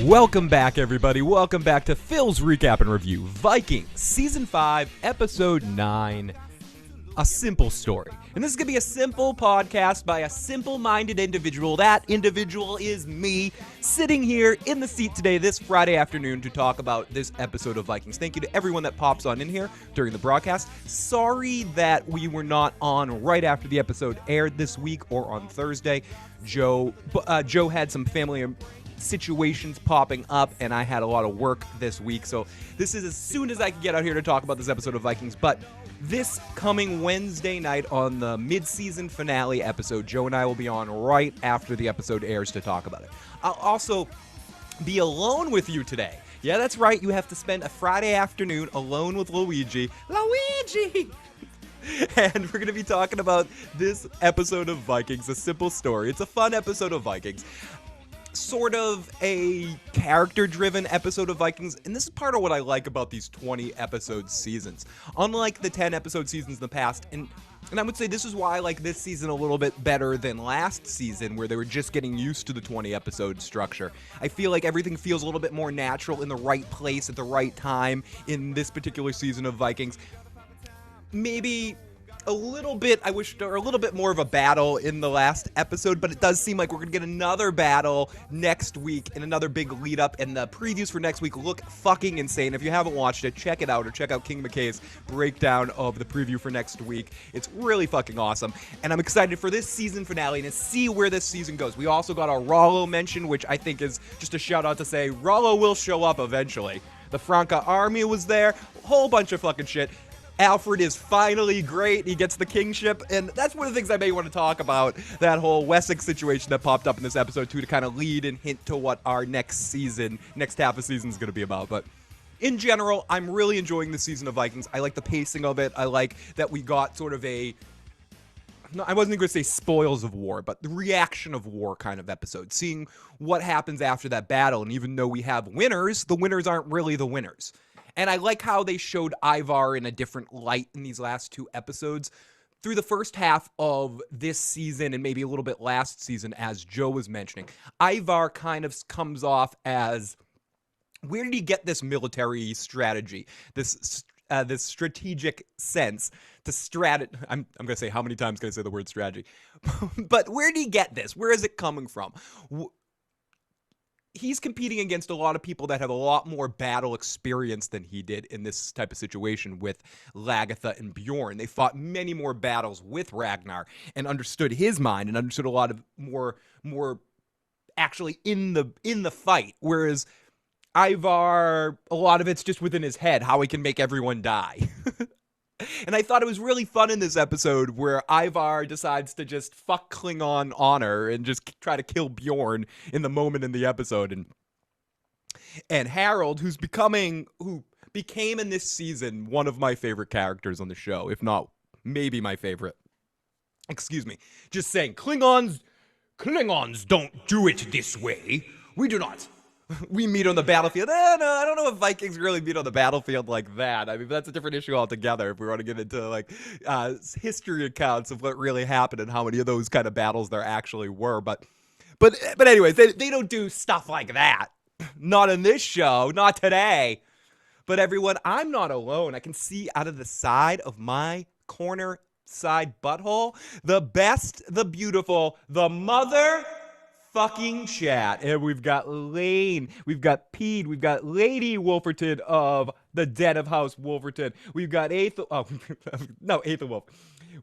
Welcome back, everybody. Welcome back to Phil's Recap and Review. Vikings, Season 5, Episode 9. A simple story. And this is going to be a simple podcast by a simple-minded individual. That individual is me, sitting here in the seat today this Friday afternoon to talk about this episode of Vikings. Thank you to everyone that pops on in here during the broadcast. Sorry that we were not on right after the episode aired this week or on Thursday. Joe had some family situations popping up, and I had a lot of work this week, so this is as soon as I can get out here to talk about this episode of Vikings. But this coming Wednesday night on the mid-season finale episode, Joe and I will be on right after the episode airs to talk about it. I'll also be alone with you today. Yeah, that's right, you have to spend a Friday afternoon alone with Luigi. And we're going to be talking about this episode of Vikings, A Simple Story. It's a fun episode of Vikings. Sort of a character-driven episode of Vikings, and this is part of what I like about these 20-episode seasons. Unlike the 10-episode seasons in the past, and I would say this is why I like this season a little bit better than last season, where they were just getting used to the 20-episode structure. I feel like everything feels a little bit more natural in the right place at the right time in this particular season of Vikings. Maybe a little bit, I wish, or a little bit more of a battle in the last episode, but it does seem like we're going to get another battle next week and another big lead up, and the previews for next week look fucking insane. If you haven't watched it, check it out, or check out King McKay's breakdown of the preview for next week. It's really fucking awesome, and I'm excited for this season finale and to see where this season goes. We also got our Rollo mention, which I think is just a shout out to say Rollo will show up eventually. The Franca army was there, a whole bunch of fucking shit. Alfred is finally great. He gets the kingship, and that's one of the things I may want to talk about, that whole Wessex situation that popped up in this episode, too, to kind of lead and hint to what our next half of season is going to be about. But in general, I'm really enjoying this season of Vikings. I like the pacing of it. I like that we got sort of I wasn't going to say spoils of war, but the reaction of war kind of episode. Seeing what happens after that battle, and even though we have winners, the winners aren't really the winners. And I like how they showed Ivar in a different light in these last two episodes. Through the first half of this season and maybe a little bit last season, as Joe was mentioning, Ivar kind of comes off as, where did he get this military strategy, this strategic sense to I'm going to say, how many times can I say the word strategy? But where did he get this? Where is it coming from? He's competing against a lot of people that have a lot more battle experience than he did in this type of situation with Lagertha and Bjorn. They fought many more battles with Ragnar and understood his mind and understood a lot of more actually in the fight. Whereas Ivar, a lot of it's just within his head, how he can make everyone die. And I thought it was really fun in this episode where Ivar decides to just fuck Klingon honor and just try to kill Bjorn in the moment in the episode. And Harold, who became in this season one of my favorite characters on the show, if not maybe my favorite. Excuse me. Just saying, Klingons don't do it this way. We do not. We meet on the battlefield. No, I don't know if Vikings really meet on the battlefield like that. I mean, that's a different issue altogether if we want to get into history accounts of what really happened and how many of those kind of battles there actually were. But anyways, they don't do stuff like that. Not in this show. Not today. But everyone, I'm not alone. I can see out of the side of my corner side butthole the best, the beautiful, the mother fucking chat. And we've got Lane, we've got Pede, we've got Lady Wolferton of the Den of House Wolferton, we've got Aethelwulf,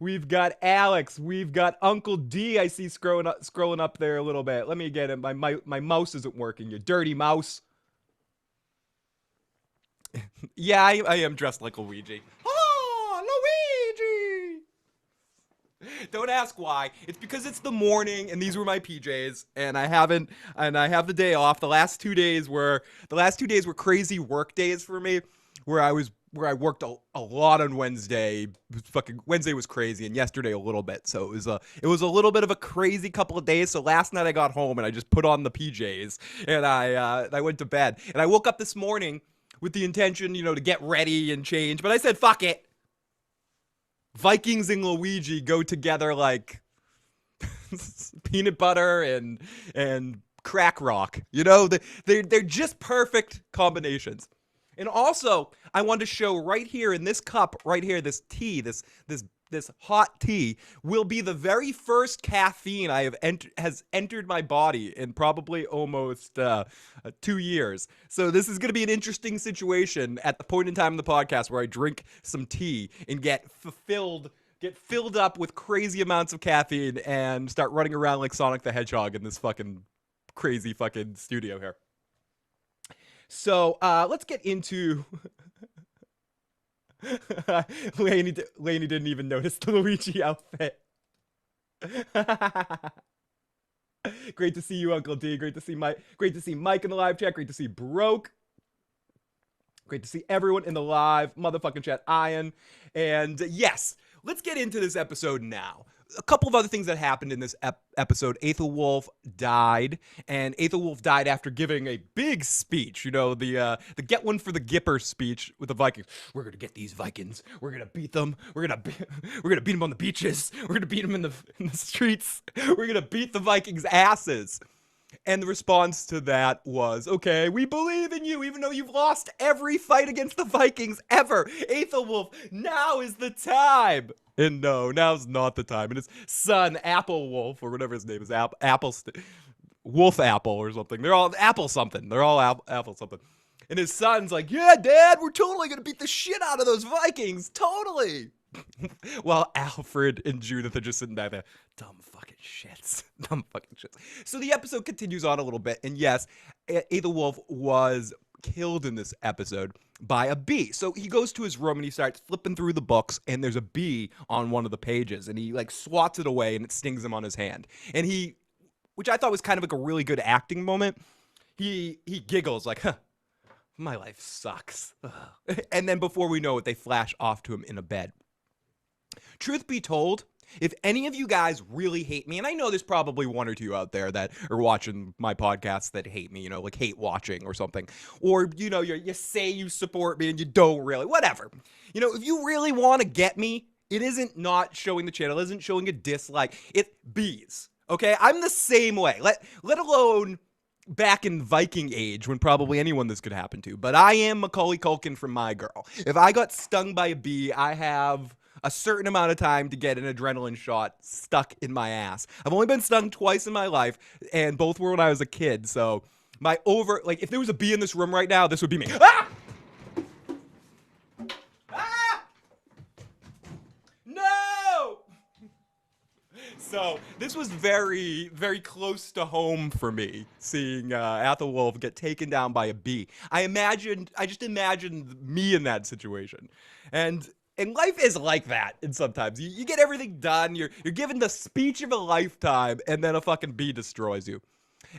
we've got Alex, we've got Uncle D. I see scrolling up there a little bit. Let me get him. My mouse isn't working, you dirty mouse. Yeah, I am dressed like Luigi. Don't ask why. It's because it's the morning and these were my PJs and I have the day off. The last 2 days were crazy work days for me where I worked a lot on Wednesday. Fucking Wednesday was crazy and yesterday a little bit. So it was a little bit of a crazy couple of days. So last night I got home and I just put on the PJs and I went to bed. And I woke up this morning with the intention, to get ready and change, but I said fuck it. Vikings and Luigi go together like peanut butter and crack rock. You know, they're just perfect combinations. And also, I want to show right here in this cup, right here, this tea, this hot tea will be the very first caffeine I have has entered my body in probably almost 2 years. So this is going to be an interesting situation at the point in time in the podcast where I drink some tea and get filled up with crazy amounts of caffeine and start running around like Sonic the Hedgehog in this fucking crazy fucking studio here. So let's get into. Lainey didn't even notice the Luigi outfit. Great to see you, Uncle D. Great to see Mike in the live chat. Great to see Broke. Great to see everyone in the live motherfucking chat. Ian. And yes, let's get into this episode now. A couple of other things that happened in this episode. Aethelwulf died, and Aethelwulf died after giving a big speech. You know, the get one for the Gipper speech with the Vikings. We're gonna get these Vikings. We're gonna beat them. We're gonna beat them on the beaches. We're gonna beat them in the streets. We're gonna beat the Vikings' asses. And the response to that was, okay, we believe in you, even though you've lost every fight against the Vikings ever. Aethelwulf, now is the time. And no, now's not the time. And his son, Aethelwulf, or whatever his name is, Wolf Apple or something. They're all Apple something. They're all Apple something. And his son's like, yeah, Dad, we're totally going to beat the shit out of those Vikings. Totally. While Alfred and Judith are just sitting back there, dumb fucking shits. So the episode continues on a little bit, and yes, Aethelwulf was killed in this episode by a bee. So he goes to his room and he starts flipping through the books, and there's a bee on one of the pages, and he like swats it away, and it stings him on his hand. And he, which I thought was kind of like a really good acting moment, he giggles like, huh, my life sucks. And then before we know it, they flash off to him in a bed. Truth be told, if any of you guys really hate me, and I know there's probably one or two out there that are watching my podcast that hate me, you know, like hate watching or something, or, you know, you say you support me and you don't really, whatever. You know, if you really want to get me, it isn't not showing the channel, it isn't showing a dislike, it's bees, okay? I'm the same way, let alone back in Viking age when probably anyone this could happen to, but I am Macaulay Culkin from My Girl. If I got stung by a bee, I have a certain amount of time to get an adrenaline shot stuck in my ass. I've only been stung twice in my life, and both were when I was a kid, so if there was a bee in this room right now, this would be me. Ah! Ah! No! So, this was very, very close to home for me, seeing Aethelwulf get taken down by a bee. I just imagined me in that situation. And life is like that, and sometimes you get everything done, you're given the speech of a lifetime, and then a fucking bee destroys you.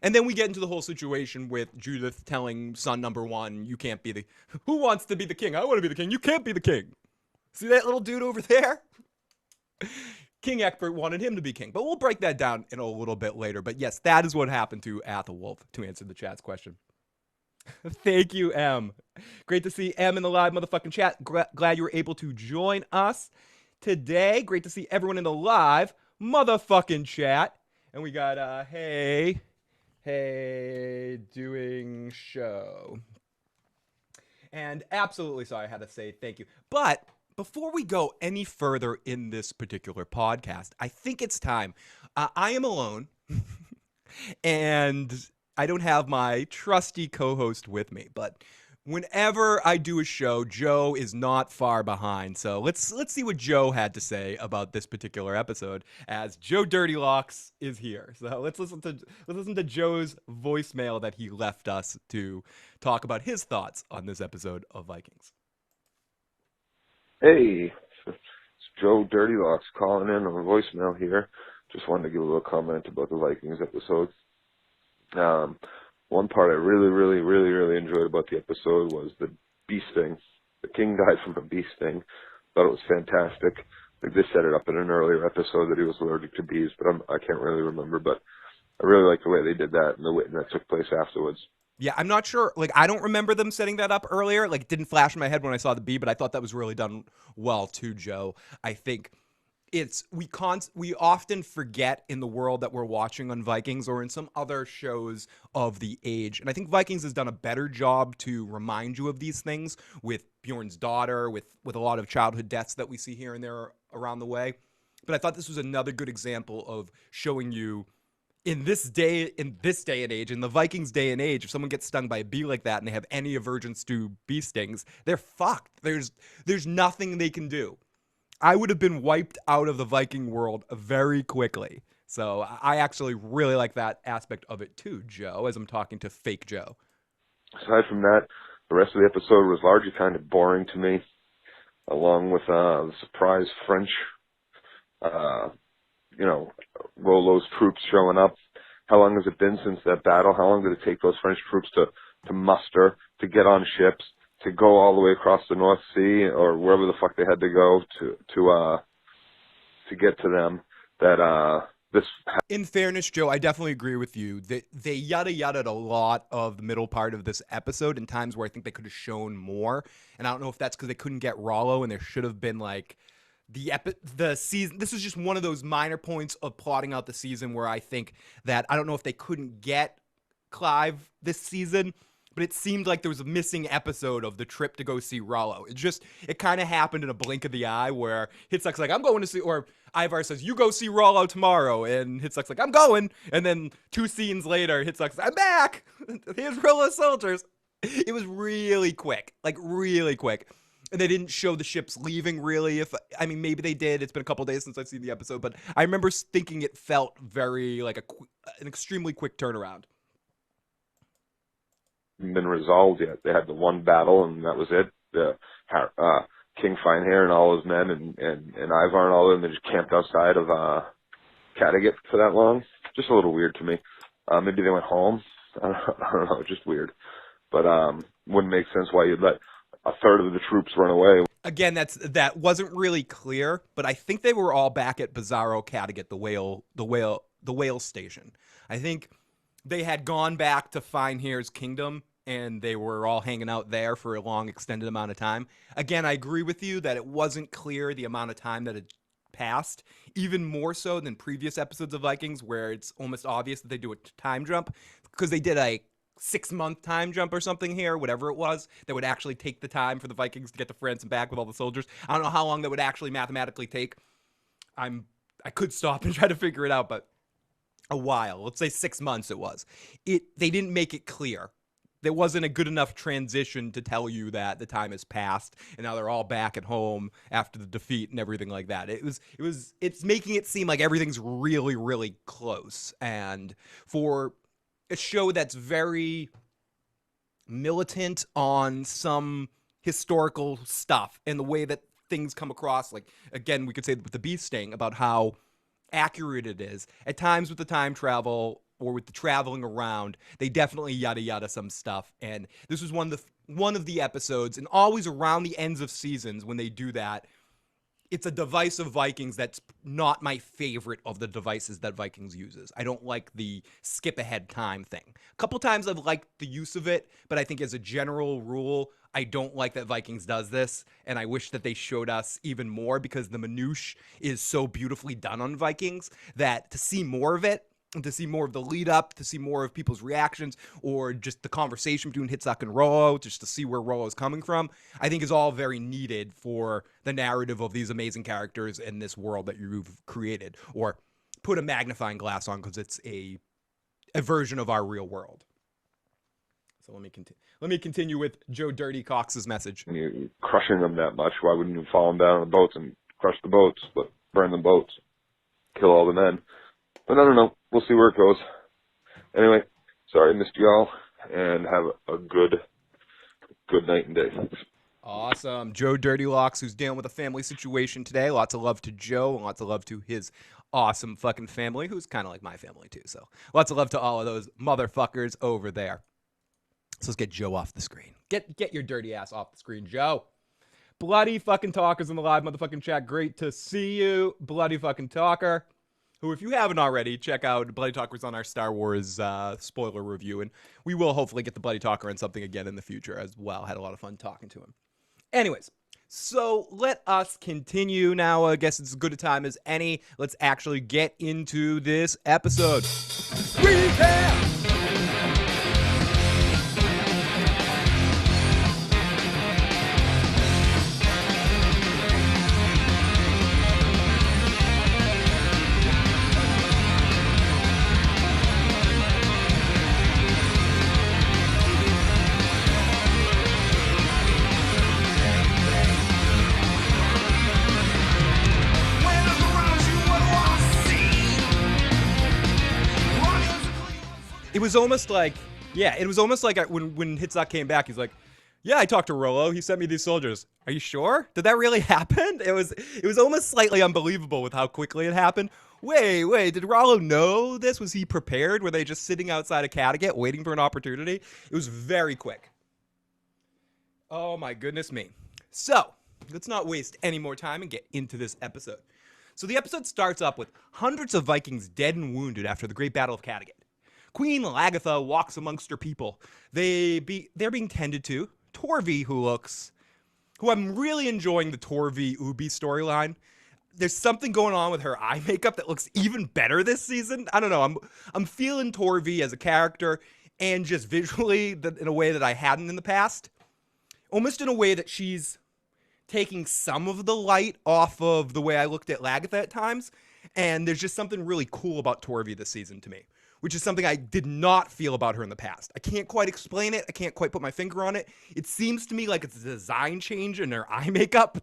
And then we get into the whole situation with Judith telling son number one, you can't be who wants to be the king? I want to be the king. You can't be the king. See that little dude over there? King Egbert wanted him to be king, but we'll break that down in a little bit later. But yes, that is what happened to Aethelwulf, to answer the chat's question. Thank you, M. Great to see M in the live motherfucking chat. Glad you were able to join us today. Great to see everyone in the live motherfucking chat. And we got, hey, doing show. And absolutely sorry I had to say thank you. But before we go any further in this particular podcast, I think it's time. I am alone. And I don't have my trusty co-host with me, but whenever I do a show, Joe is not far behind. So let's see what Joe had to say about this particular episode, as Joe Dirtylocks is here. So let's listen to Joe's voicemail that he left us to talk about his thoughts on this episode of Vikings. Hey, it's Joe Dirtylocks calling in on voicemail here. Just wanted to give a little comment about the Vikings episode. One part I really enjoyed about the episode was the bee sting. The king died from a bee sting. Thought it was fantastic. Like they set it up in an earlier episode that he was allergic to bees, but I can't really remember. But I really like the way they did that and the way that took place afterwards. Yeah, I'm not sure. Like, I don't remember them setting that up earlier. Like, it didn't flash in my head when I saw the bee, but I thought that was really done well too, Joe. I think we often forget in the world that we're watching on Vikings or in some other shows of the age. And I think Vikings has done a better job to remind you of these things with Bjorn's daughter, with a lot of childhood deaths that we see here and there around the way. But I thought this was another good example of showing you in this day and age, in the Vikings day and age, if someone gets stung by a bee like that and they have any aversions to bee stings, they're fucked. There's nothing they can do. I would have been wiped out of the Viking world very quickly. So I actually really like that aspect of it too, Joe, as I'm talking to fake Joe. Aside from that, the rest of the episode was largely kind of boring to me, along with the surprise French, Rollo's troops showing up. How long has it been since that battle? How long did it take those French troops to muster, to get on ships, to go all the way across the North Sea or wherever the fuck they had to go to get to them? In fairness, Joe, I definitely agree with you. They yada yada'd a lot of the middle part of this episode in times where I think they could have shown more. And I don't know if that's because they couldn't get Rollo and there should have been like the season. This is just one of those minor points of plotting out the season where I think that I don't know if they couldn't get Clive this season, but it seemed like there was a missing episode of the trip to go see Rollo. It kind of happened in a blink of the eye where Hitsuck's like, I'm going to see, or Ivar says, you go see Rollo tomorrow, and Hitsuck's like, I'm going, and then 2 scenes later, Hitsuck's like, I'm back, here's Rollo's soldiers. It was really quick, and they didn't show the ships leaving really. Maybe they did. It's been a couple days since I've seen the episode, but I remember thinking it felt very like an extremely quick turnaround. Been resolved yet. They had the one battle and that was it. King Finehair and all his men and Ivar and all of them, they just camped outside of Kattegat for that long. Just a little weird to me. Maybe they went home. I don't know, just weird. But wouldn't make sense why you'd let a third of the troops run away. Again, that wasn't really clear, but I think they were all back at Bizarro Kattegat, the whale station. I think they had gone back to Finehair's kingdom, and they were all hanging out there for a long, extended amount of time. Again, I agree with you that it wasn't clear the amount of time that had passed, even more so than previous episodes of Vikings, where it's almost obvious that they do a time jump, because they did a 6-month time jump or something here, whatever it was, that would actually take the time for the Vikings to get to France and back with all the soldiers. I don't know how long that would actually mathematically take. I could stop and try to figure it out, but a while. Let's say 6 months it was. They didn't make it clear. There wasn't a good enough transition to tell you that the time has passed and now they're all back at home after the defeat and everything like that. It's making it seem like everything's really, really close. And for a show that's very militant on some historical stuff and the way that things come across, like, again, we could say with the bee sting about how accurate it is. At times with the time travel or with the traveling around, they definitely yada yada some stuff. And this was one of the episodes, and always around the ends of seasons when they do that, it's a device of Vikings that's not my favorite of the devices that Vikings uses. I don't like the skip ahead time thing. A couple times I've liked the use of it, but I think as a general rule, I don't like that Vikings does this, and I wish that they showed us even more, because the minutiae is so beautifully done on Vikings that to see more of it, and to see more of the lead up, to see more of people's reactions, or just the conversation between Hitsuck and Rollo, just to see where Rollo is coming from, I think is all very needed for the narrative of these amazing characters in this world that you've created, or put a magnifying glass on, because it's a version of our real world. So let me continue with Joe Dirty Cox's message. And you're crushing them that much. Why wouldn't you fall them down on the boats and crush the boats, but burn the boats, kill all the men? But I don't know. We'll see where it goes. Anyway, sorry I missed you all, and have a good night and day. Awesome. Joe Dirty Locks, who's dealing with a family situation today. Lots of love to Joe, and lots of love to his awesome fucking family, who's kind of like my family too. So lots of love to all of those motherfuckers over there. So let's get Joe off the screen. Get your dirty ass off the screen, Joe. Bloody fucking Talker's in the live motherfucking chat. Great to see you, Bloody fucking Talker. Who, if you haven't already, check out Bloody Talker's on our Star Wars spoiler review, and we will hopefully get the Bloody Talker on something again in the future as well. Had a lot of fun talking to him. Anyways, So let us continue now. I guess it's as good a time as any. Let's actually get into this episode. Recap! It was almost like, when Hitzak came back, he's like, yeah, I talked to Rollo. He sent me these soldiers. Are you sure? Did that really happen? It was almost slightly unbelievable with how quickly it happened. Wait, did Rollo know this? Was he prepared? Were they just sitting outside of Kattegat waiting for an opportunity? It was very quick. Oh my goodness me. So, let's not waste any more time and get into this episode. So the episode starts up with hundreds of Vikings dead and wounded after the Great Battle of Kattegat. Queen Lagertha walks amongst her people. They're being tended to. Torvi, who I'm really enjoying the Torvi Ubi storyline. There's something going on with her eye makeup that looks even better this season. I don't know. I'm feeling Torvi as a character and just visually in a way that I hadn't in the past. Almost in a way that she's taking some of the light off of the way I looked at Lagertha at times. And there's just something really cool about Torvi this season to me, which is something I did not feel about her in the past. I can't quite explain it. I can't quite put my finger on it. It seems to me like it's a design change in her eye makeup.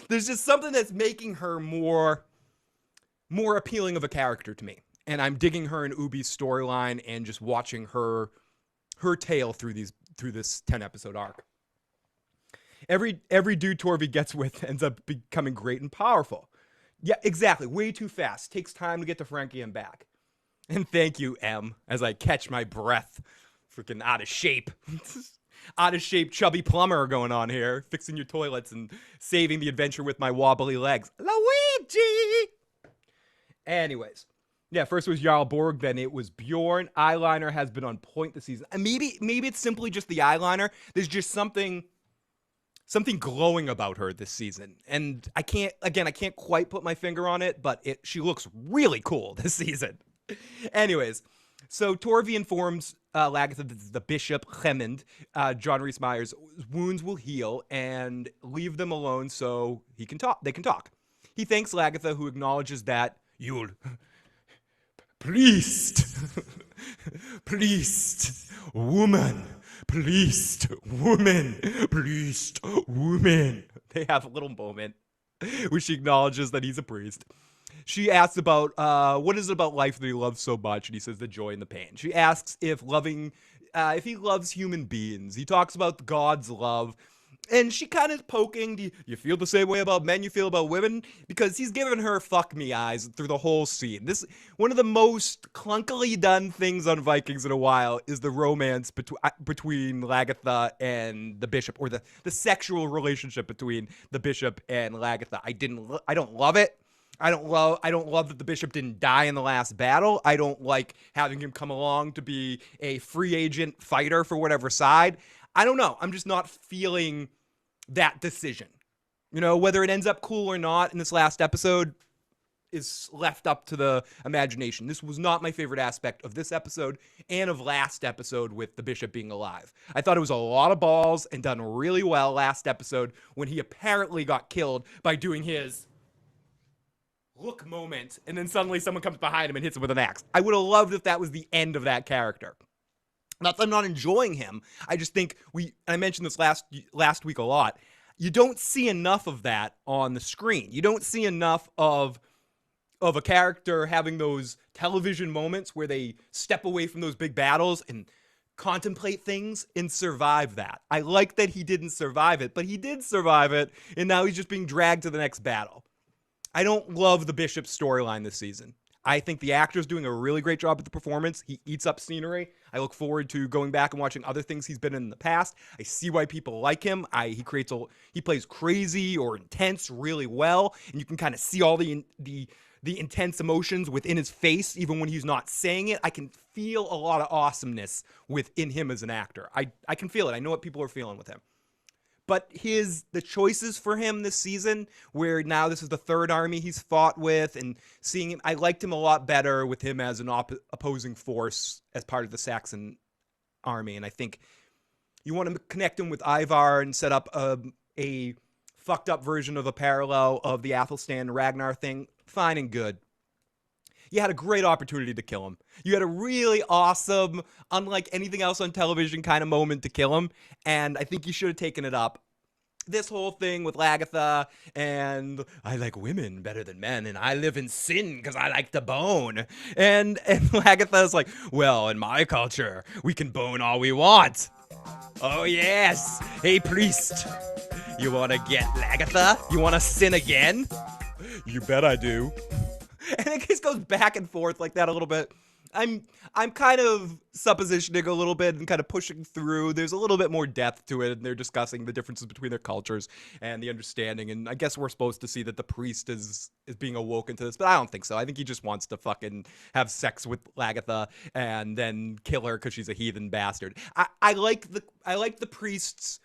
There's just something that's making her more appealing of a character to me. And I'm digging her in Ubi's storyline and just watching her tale through this 10-episode arc. Every dude Torvi gets with ends up becoming great and powerful. Yeah, exactly. Way too fast. Takes time to get to Frankie and back. And thank you, M, as I catch my breath. Freaking out of shape. Out of shape chubby plumber going on here. Fixing your toilets and saving the adventure with my wobbly legs. Luigi! Anyways. Yeah, first it was Jarl Borg, then it was Bjorn. Eyeliner has been on point this season. And maybe it's simply just the eyeliner. There's just something glowing about her this season. And I can't quite put my finger on it, but she looks really cool this season. Anyways, so Torvi informs Lagertha that the bishop, Heahmund, John Rhys Meyers' wounds will heal and leave them alone so they can talk. He thanks Lagertha, who acknowledges that you'll priest, woman. They have a little moment where she acknowledges that he's a priest. She asks about what is it about life that he loves so much, and he says the joy and the pain. She asks if he loves human beings. He talks about God's love, and she kind of poking. Do you feel the same way about men you feel about women? Because he's giving her fuck me eyes through the whole scene. This one of the most clunkily done things on Vikings in a while is the romance between Lagertha and the bishop, or the sexual relationship between the bishop and Lagertha. I don't love it. I don't love that the bishop didn't die in the last battle. I don't like having him come along to be a free agent fighter for whatever side. I don't know. I'm just not feeling that decision. You know, whether it ends up cool or not in this last episode is left up to the imagination. This was not my favorite aspect of this episode and of last episode with the bishop being alive. I thought it was a lot of balls and done really well last episode when he apparently got killed by doing his look moment, and then suddenly someone comes behind him and hits him with an axe. I would have loved if that was the end of that character. Not that I'm not enjoying him. I just think I mentioned this last week a lot. You don't see enough of that on the screen. You don't see enough of a character having those television moments where they step away from those big battles and contemplate things and survive that. I like that he didn't survive it, but he did survive it, and now he's just being dragged to the next battle. I don't love the bishop's storyline this season. I think the actor's doing a really great job with the performance. He eats up scenery. I look forward to going back and watching other things he's been in the past. I see why people like him. He plays crazy or intense really well, and you can kind of see all the intense emotions within his face, even when he's not saying it. I can feel a lot of awesomeness within him as an actor. I can feel it. I know what people are feeling with him. But the choices for him this season, where now this is the third army he's fought with, and seeing him, I liked him a lot better with him as an opposing force as part of the Saxon army. And I think you want to connect him with Ivar and set up a fucked up version of a parallel of the Athelstan Ragnar thing. Fine and good. You had a great opportunity to kill him. You had a really awesome, unlike anything else on television kind of moment to kill him, and I think you should have taken it up. This whole thing with Lagertha and I like women better than men, and I live in sin because I like to bone. And Lagertha's like, well, in my culture, we can bone all we want. Oh, yes. Hey, priest. You want to get Lagertha? You want to sin again? You bet I do. And it just goes back and forth like that a little bit. I'm kind of suppositioning a little bit and kind of pushing through. There's a little bit more depth to it, and they're discussing the differences between their cultures and the understanding. And I guess we're supposed to see that the priest is being awoken to this, but I don't think so. I think he just wants to fucking have sex with Lagertha and then kill her because she's a heathen bastard. I like the priest's.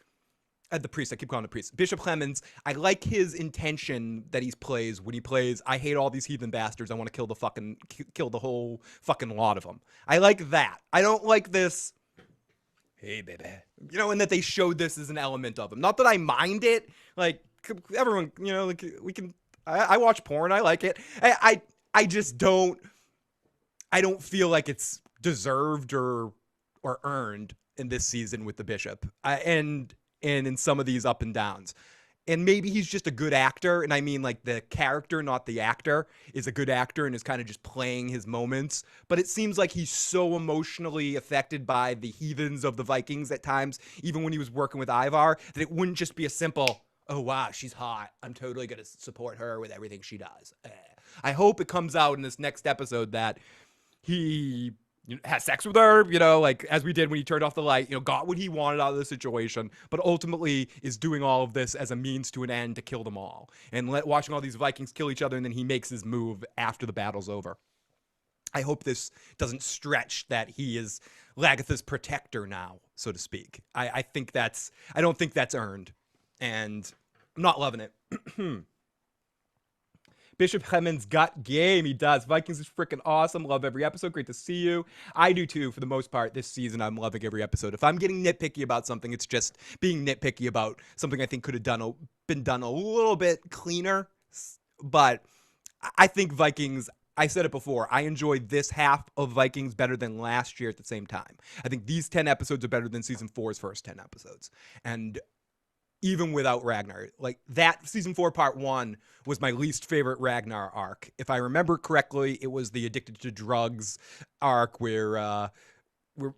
The priest, I keep calling him the priest. Bishop Clemens, I like his intention that he plays when he plays, I hate all these heathen bastards, I want to kill the whole fucking lot of them. I like that. I don't like this, hey baby, and that they showed this as an element of him. Not that I mind it, like, everyone, like, we can, I watch porn, I like it. I just don't feel like it's deserved or earned in this season with the bishop. And in some of these up and downs. And maybe he's just a good actor, and I mean like the character, not the actor, is a good actor and is kind of just playing his moments. But it seems like he's so emotionally affected by the heathens of the Vikings at times, even when he was working with Ivar, that it wouldn't just be a simple, oh wow, she's hot, I'm totally going to support her with everything she does. I hope it comes out in this next episode that he has sex with her, like as we did when he turned off the light, got what he wanted out of the situation, but ultimately is doing all of this as a means to an end to kill them all. And watching all these Vikings kill each other, and then he makes his move after the battle's over. I hope this doesn't stretch that he is Lagertha's protector now, so to speak. I don't think that's earned, and I'm not loving it. Bishop Heahmund's got game. He does. Vikings is freaking awesome. Love every episode. Great to see you. I do too, for the most part. This season, I'm loving every episode. If I'm getting nitpicky about something, it's just being nitpicky about something I think could have been done a little bit cleaner. But I think Vikings, I said it before, I enjoyed this half of Vikings better than last year at the same time. I think these 10 episodes are better than season 4's first 10 episodes. And even without Ragnar, like that season 4 part 1 was my least favorite Ragnar arc. If I remember correctly, it was the addicted to drugs arc where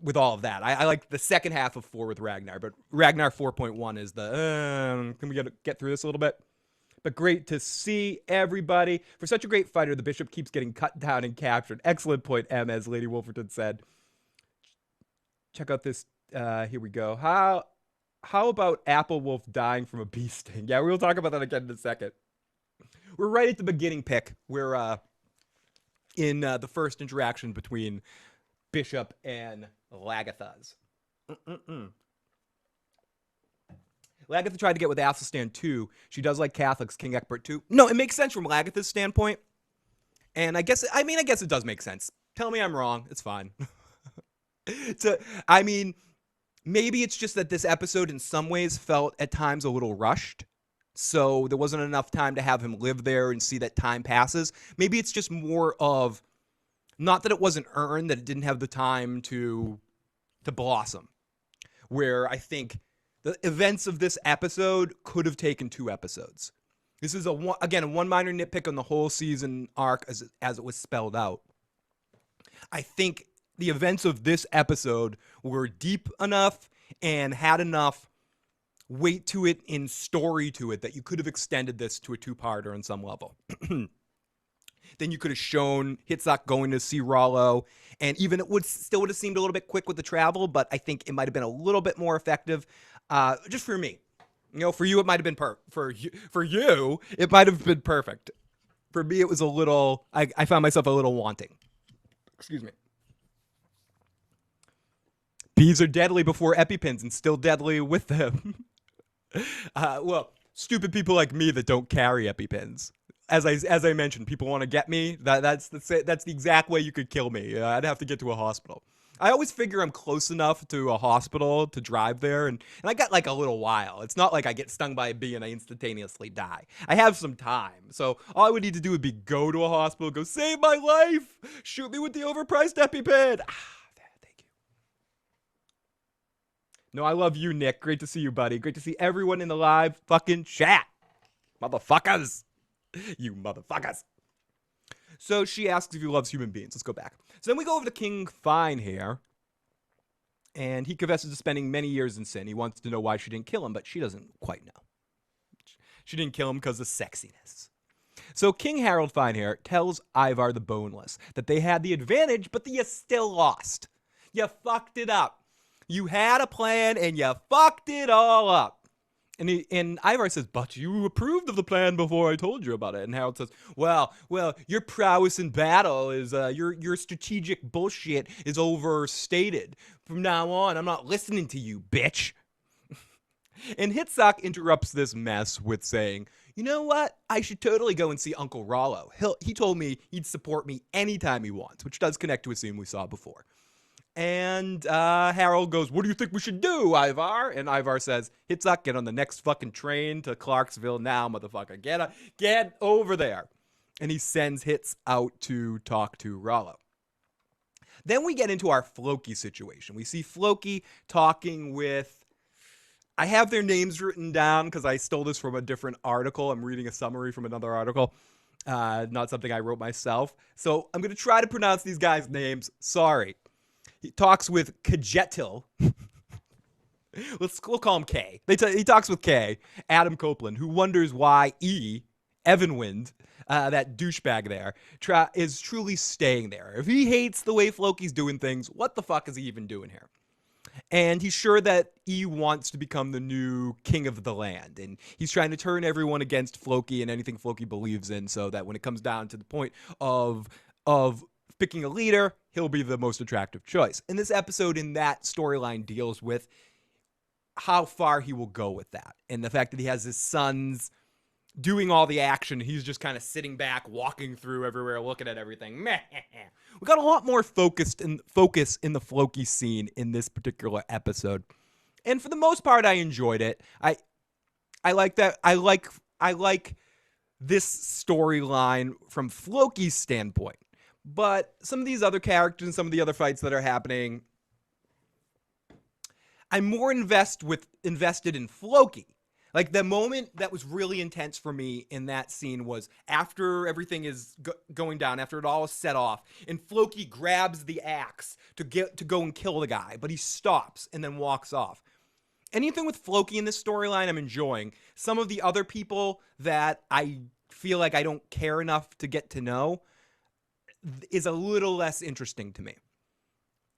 with all of that. I like the second half of 4 with Ragnar, but Ragnar 4.1 is the, can we get through this a little bit? But great to see everybody. For such a great fighter, the bishop keeps getting cut down and captured. Excellent point, M, as Lady Wolferton said. Check out this, here we go. How about Aethelwulf dying from a bee sting? Yeah, we'll talk about that again in a second. We're right at the beginning pick. We're in the first interaction between Bishop and Lagertha's. Lagertha tried to get with Athelstan too. She does like Catholics, King Ecbert too. No, it makes sense from Lagertha's standpoint. And I guess it does make sense. Tell me I'm wrong. It's fine. Maybe it's just that this episode in some ways felt at times a little rushed. So there wasn't enough time to have him live there and see that time passes. Maybe it's just more of, not that it wasn't earned, that it didn't have the time to blossom. Where I think the events of this episode could have taken 2 episodes. This is a one minor nitpick on the whole season arc as it was spelled out. I think the events of this episode were deep enough and had enough weight to it in story to it that you could have extended this to a 2-parter on some level. Then you could have shown Hitzak going to see Rollo, and even it would have seemed a little bit quick with the travel, but I think it might have been a little bit more effective, just for me. For you, it might have been for you, it might have been perfect. For me, it was a little. I found myself a little wanting. Excuse me. Bees are deadly before EpiPens and still deadly with them. Well, stupid people like me that don't carry EpiPens. As I mentioned, people want to get me. That's the exact way you could kill me. I'd have to get to a hospital. I always figure I'm close enough to a hospital to drive there, and I got like a little while. It's not like I get stung by a bee and I instantaneously die. I have some time, so all I would need to do would be go to a hospital, go save my life, shoot me with the overpriced EpiPen. Thank you. No, I love you, Nick. Great to see you, buddy. Great to see everyone in the live fucking chat. Motherfuckers. You motherfuckers. So she asks if he loves human beings. Let's go back. So then we go over to King Fine here. And he confesses to spending many years in sin. He wants to know why she didn't kill him, but she doesn't quite know. She didn't kill him because of sexiness. So King Harold Fine here tells Ivar the Boneless that they had the advantage, but that you still lost. You fucked it up. You had a plan and you fucked it all up. And Ivar says, but you approved of the plan before I told you about it. And Harold says, well, your prowess in battle is, your strategic bullshit is overstated. From now on, I'm not listening to you, bitch. And Hitzak interrupts this mess with saying, you know what? I should totally go and see Uncle Rollo. He told me he'd support me anytime he wants, which does connect to a scene we saw before. And Harold goes, what do you think we should do, Ivar? And Ivar says, Hitzak, get on the next fucking train to Clarksville now, motherfucker. Get over there. And he sends Hitz out to talk to Rollo. Then we get into our Floki situation. We see Floki talking with, I have their names written down because I stole this from a different article. I'm reading a summary from another article. Not something I wrote myself. So I'm going to try to pronounce these guys' names. Sorry. He talks with Kajetil. We'll call him K. He talks with K, Adam Copeland, who wonders why Evanwind, that douchebag there, is truly staying there. If he hates the way Floki's doing things, what the fuck is he even doing here? And he's sure that E wants to become the new king of the land. And he's trying to turn everyone against Floki and anything Floki believes in so that when it comes down to the point of picking a leader, he'll be the most attractive choice. And this episode in that storyline deals with how far he will go with that. And the fact that he has his sons doing all the action. He's just kind of sitting back, walking through everywhere, looking at everything. Meh. We got a lot more focus in the Floki scene in this particular episode. And for the most part, I enjoyed it. I like that. I like this storyline from Floki's standpoint. But some of these other characters and some of the other fights that are happening, I'm more invested in Floki. Like, the moment that was really intense for me in that scene was after everything is going down, after it all is set off, and Floki grabs the axe to go and kill the guy, but he stops and then walks off. Anything with Floki in this storyline, I'm enjoying. Some of the other people that I feel like I don't care enough to get to know is a little less interesting to me.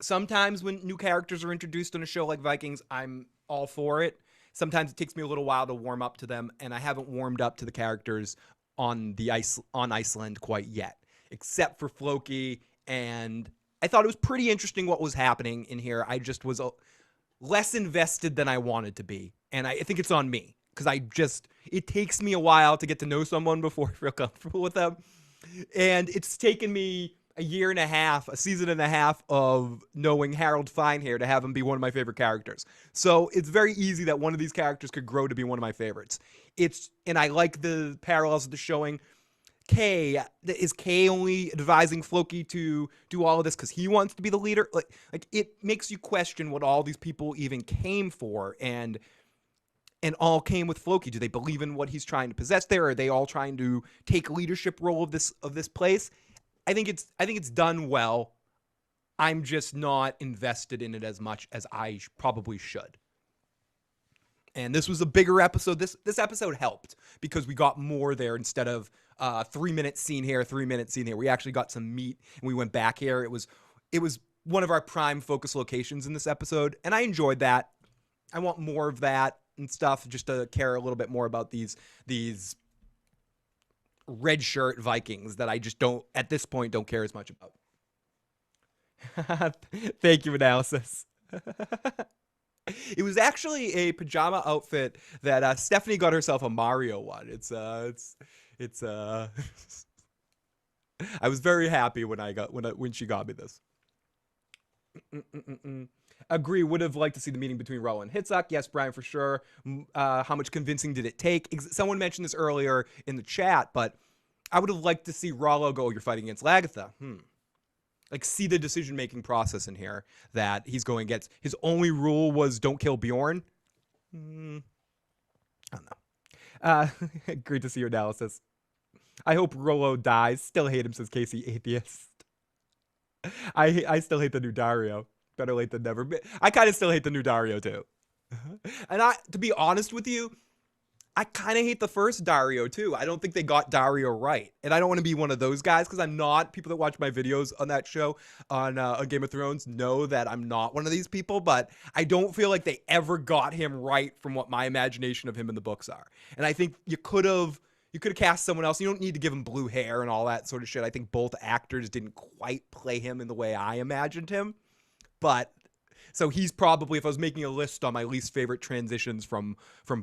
Sometimes when new characters are introduced on a show like Vikings, I'm all for it. Sometimes it takes me a little while to warm up to them, and I haven't warmed up to the characters on Iceland quite yet, except for Floki. And I thought it was pretty interesting what was happening in here. I just was less invested than I wanted to be, and I think it's on me because it takes me a while to get to know someone before I feel comfortable with them. And it's taken me a season and a half of knowing Harold Fine here to have him be one of my favorite characters. So it's very easy that one of these characters could grow to be one of my favorites. And I like the parallels of the showing. Is K only advising Floki to do all of this because he wants to be the leader? Like it makes you question what all these people even came for and all came with Floki. Do they believe in what he's trying to possess there? Are they all trying to take leadership role of this place? I think it's done well. I'm just not invested in it as much as I probably should. And this was a bigger episode. This episode helped because we got more there instead of 3-minute scene here, 3-minute scene here. We actually got some meat and we went back here. It was one of our prime focus locations in this episode, and I enjoyed that. I want more of that and stuff, just to care a little bit more about these red shirt Vikings that I just don't care as much about. Thank you, analysis. It was actually a pajama outfit that Stephanie got herself a Mario one. It's I was very happy when she got me this. Agree. Would have liked to see the meeting between Rollo and Hitzak. Yes, Brian, for sure. How much convincing did it take? Someone mentioned this earlier in the chat, but I would have liked to see Rollo go, "You're fighting against Lagertha." Like, see the decision-making process in here that he's going against. His only rule was don't kill Bjorn. I don't know. Great to see your analysis. I hope Rollo dies. Still hate him, says Casey Atheist. I still hate the new Dario. Better late than never. I kind of still hate the new Dario, too. And to be honest with you, I kind of hate the first Dario, too. I don't think they got Dario right. And I don't want to be one of those guys, because I'm not. People that watch my videos on that show, on Game of Thrones, know that I'm not one of these people. But I don't feel like they ever got him right from what my imagination of him in the books are. And I think you could have cast someone else. You don't need to give him blue hair and all that sort of shit. I think both actors didn't quite play him in the way I imagined him. But so he's probably, if I was making a list on my least favorite transitions from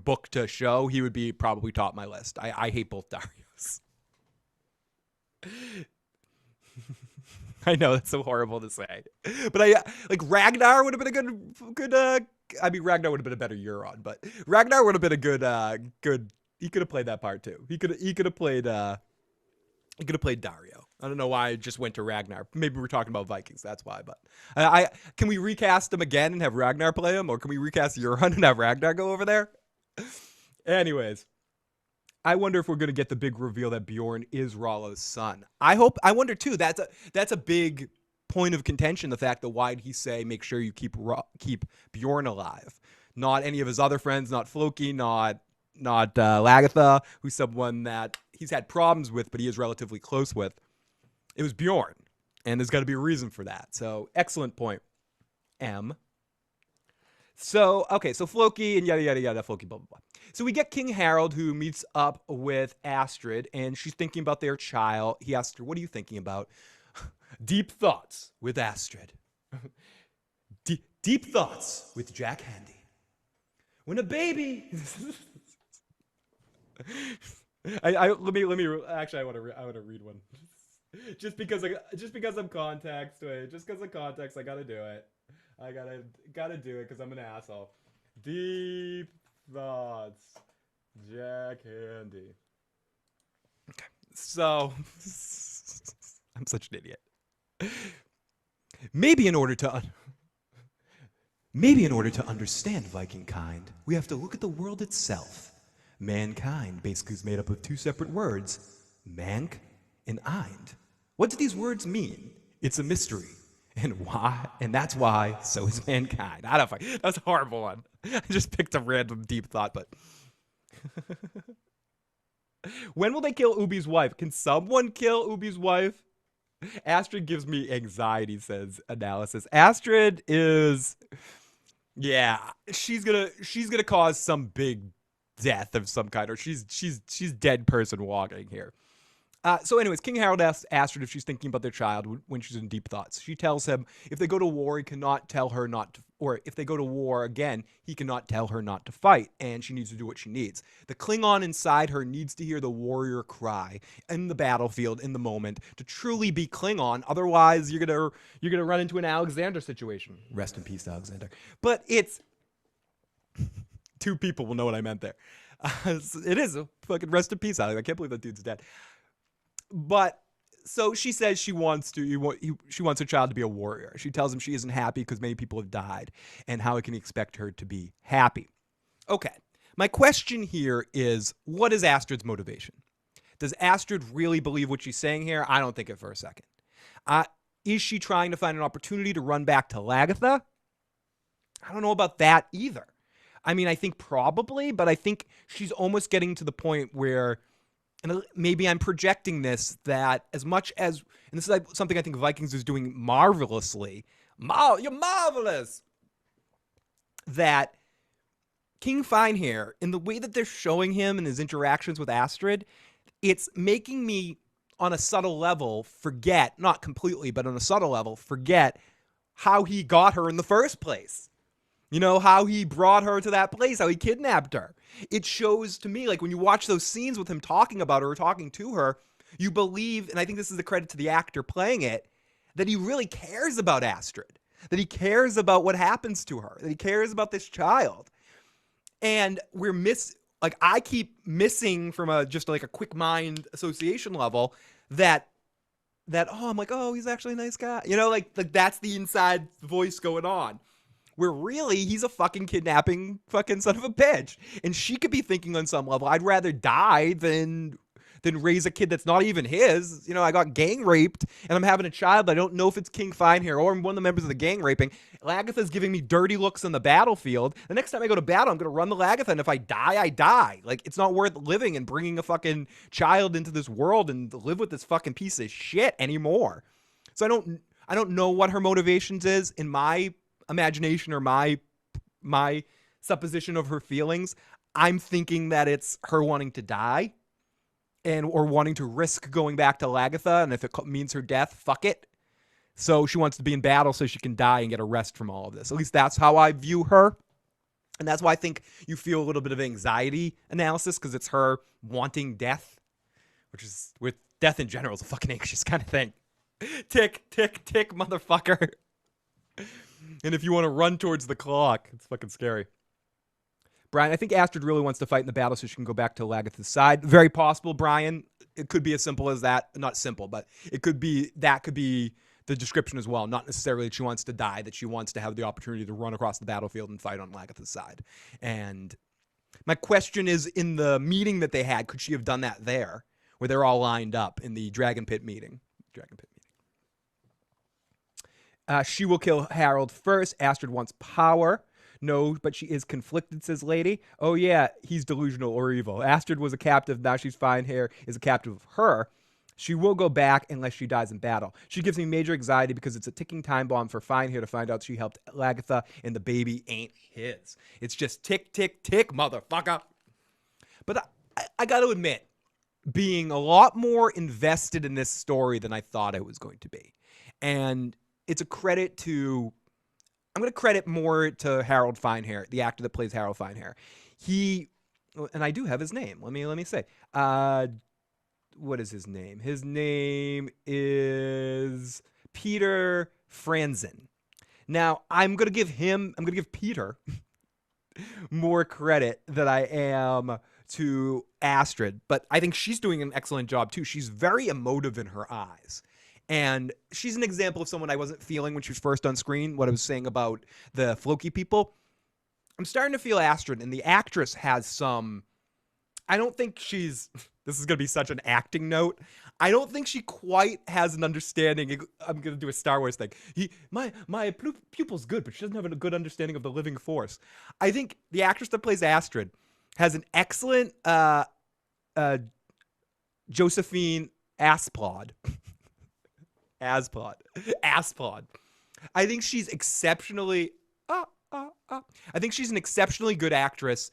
book to show, he would be probably top my list. I hate both Darios. I know that's so horrible to say, but like Ragnar would have been a good. I mean, Ragnar would have been a better Euron, but Ragnar would have been a good. He could have played that part too. He could have played Dario. I don't know why I just went to Ragnar. Maybe we're talking about Vikings. That's why. But can we recast him again and have Ragnar play him, or can we recast Euron and have Ragnar go over there? Anyways, I wonder if we're gonna get the big reveal that Bjorn is Rollo's son. I wonder too. That's a big point of contention. The fact that why'd he say make sure you keep Bjorn alive, not any of his other friends, not Floki, not Lagertha, who's someone that he's had problems with, but he is relatively close with. It was Bjorn, and there's got to be a reason for that. So, excellent point, M. So, okay, so Floki and yada, yada, yada, Floki, blah, blah, blah. So we get King Harold, who meets up with Astrid, and she's thinking about their child. He asks her, "What are you thinking about?" Deep thoughts with Astrid. Deep thoughts with Jack Handy. When a baby... let me actually I want to read one. just because I'm context. Wait, just because of context, I gotta do it. I gotta do it because I'm an asshole. Deep thoughts, Jack Handy. Okay, so I'm such an idiot. Maybe in order to understand Viking kind, we have to look at the world itself. Mankind basically is made up of two separate words, mank and eind. What do these words mean? It's a mystery. And why? And that's why so is mankind. I don't know. That's a horrible one. I just picked a random deep thought, but... When will they kill Ubi's wife? Can someone kill Ubi's wife? Astrid gives me anxiety, says analysis. Astrid is... Yeah, she's gonna cause some big death of some kind, or she's dead person walking here. So anyways, King Harold asks Astrid if she's thinking about their child when she's in deep thoughts. She tells him if they go to war, he cannot tell her not to, or if they go to war again, he cannot tell her not to fight, and she needs to do what she needs. The Klingon inside her needs to hear the warrior cry in the battlefield in the moment to truly be Klingon. Otherwise, you're gonna run into an Alexander situation. Rest in peace, Alexander. But it's two people will know what I meant there. It is a fucking rest in peace, Alex. I can't believe that dude's dead. But so she says she wants her child to be a warrior. She tells him she isn't happy because many people have died, and how can he expect her to be happy? Okay, my question here is, what is Astrid's motivation? Does Astrid really believe what she's saying here? I don't think it for a second. Is she trying to find an opportunity to run back to Lagertha? I don't know about that either. I mean, I think probably, but I think she's almost getting to the point where, and maybe I'm projecting this, that as much as, and this is something I think Vikings is doing marvelously, you're marvelous, that King Finehair, in the way that they're showing him and his interactions with Astrid, it's making me, on a subtle level, forget, not completely, but on a subtle level, forget how he got her in the first place. You know, how he brought her to that place, how he kidnapped her. It shows to me, like, when you watch those scenes with him talking about her or talking to her, you believe, and I think this is a credit to the actor playing it, that he really cares about Astrid, that he cares about what happens to her, that he cares about this child. And I keep missing from just like a quick mind association level that I'm like, oh, he's actually a nice guy. You know, like that's the inside voice going on. Where really he's a fucking kidnapping fucking son of a bitch. And she could be thinking on some level, I'd rather die than raise a kid that's not even his. You know, I got gang raped and I'm having a child. I don't know if it's King Fine here or one of the members of the gang raping. Lagertha's giving me dirty looks on the battlefield. The next time I go to battle, I'm going to run the Lagertha, and if I die, I die. Like, it's not worth living and bringing a fucking child into this world and live with this fucking piece of shit anymore. So I don't know what her motivations is in my imagination or my supposition of her feelings. I'm thinking that it's her wanting to die or wanting to risk going back to Lagertha, and if it means her death, fuck it. So she wants to be in battle so she can die and get a rest from all of this. At least that's how I view her. And that's why I think you feel a little bit of anxiety analysis, because it's her wanting death, which is, with death in general, is a fucking anxious kind of thing. Tick, tick, tick, motherfucker. And if you want to run towards the clock, it's fucking scary. Brian, I think Astrid really wants to fight in the battle so she can go back to Lagertha's side. Very possible, Brian. It could be as simple as that. Not simple, but it could be, that could be the description as well. Not necessarily that she wants to die, that she wants to have the opportunity to run across the battlefield and fight on Lagertha's side. And my question is, in the meeting that they had, could she have done that there, where they're all lined up in the Dragon Pit meeting? She will kill Harold first. Astrid wants power. No, but she is conflicted, says Lady. Oh, yeah, he's delusional or evil. Astrid was a captive. Now she's fine here, is a captive of her. She will go back unless she dies in battle. She gives me major anxiety because it's a ticking time bomb for Fine here to find out she helped Lagertha and the baby ain't his. It's just tick, tick, tick, motherfucker. But I got to admit, being a lot more invested in this story than I thought I was going to be. And it's a credit to, I'm going to credit more to Harold Finehair, the actor that plays Harold Finehair. He, and I do have his name. Let me say. What is his name? His name is Peter Franzen. Now, I'm going to give Peter more credit than I am to Astrid, but I think she's doing an excellent job too. She's very emotive in her eyes. And she's an example of someone I wasn't feeling when she was first on screen, what I was saying about the Floki people. I'm starting to feel Astrid, and the actress has some, I don't think she's, this is going to be such an acting note, I don't think she quite has an understanding. I'm going to do a Star Wars thing. My pupil's good, but she doesn't have a good understanding of the living force. I think the actress that plays Astrid has an excellent Josephine Asplod. Asplod. I think she's exceptionally. I think she's an exceptionally good actress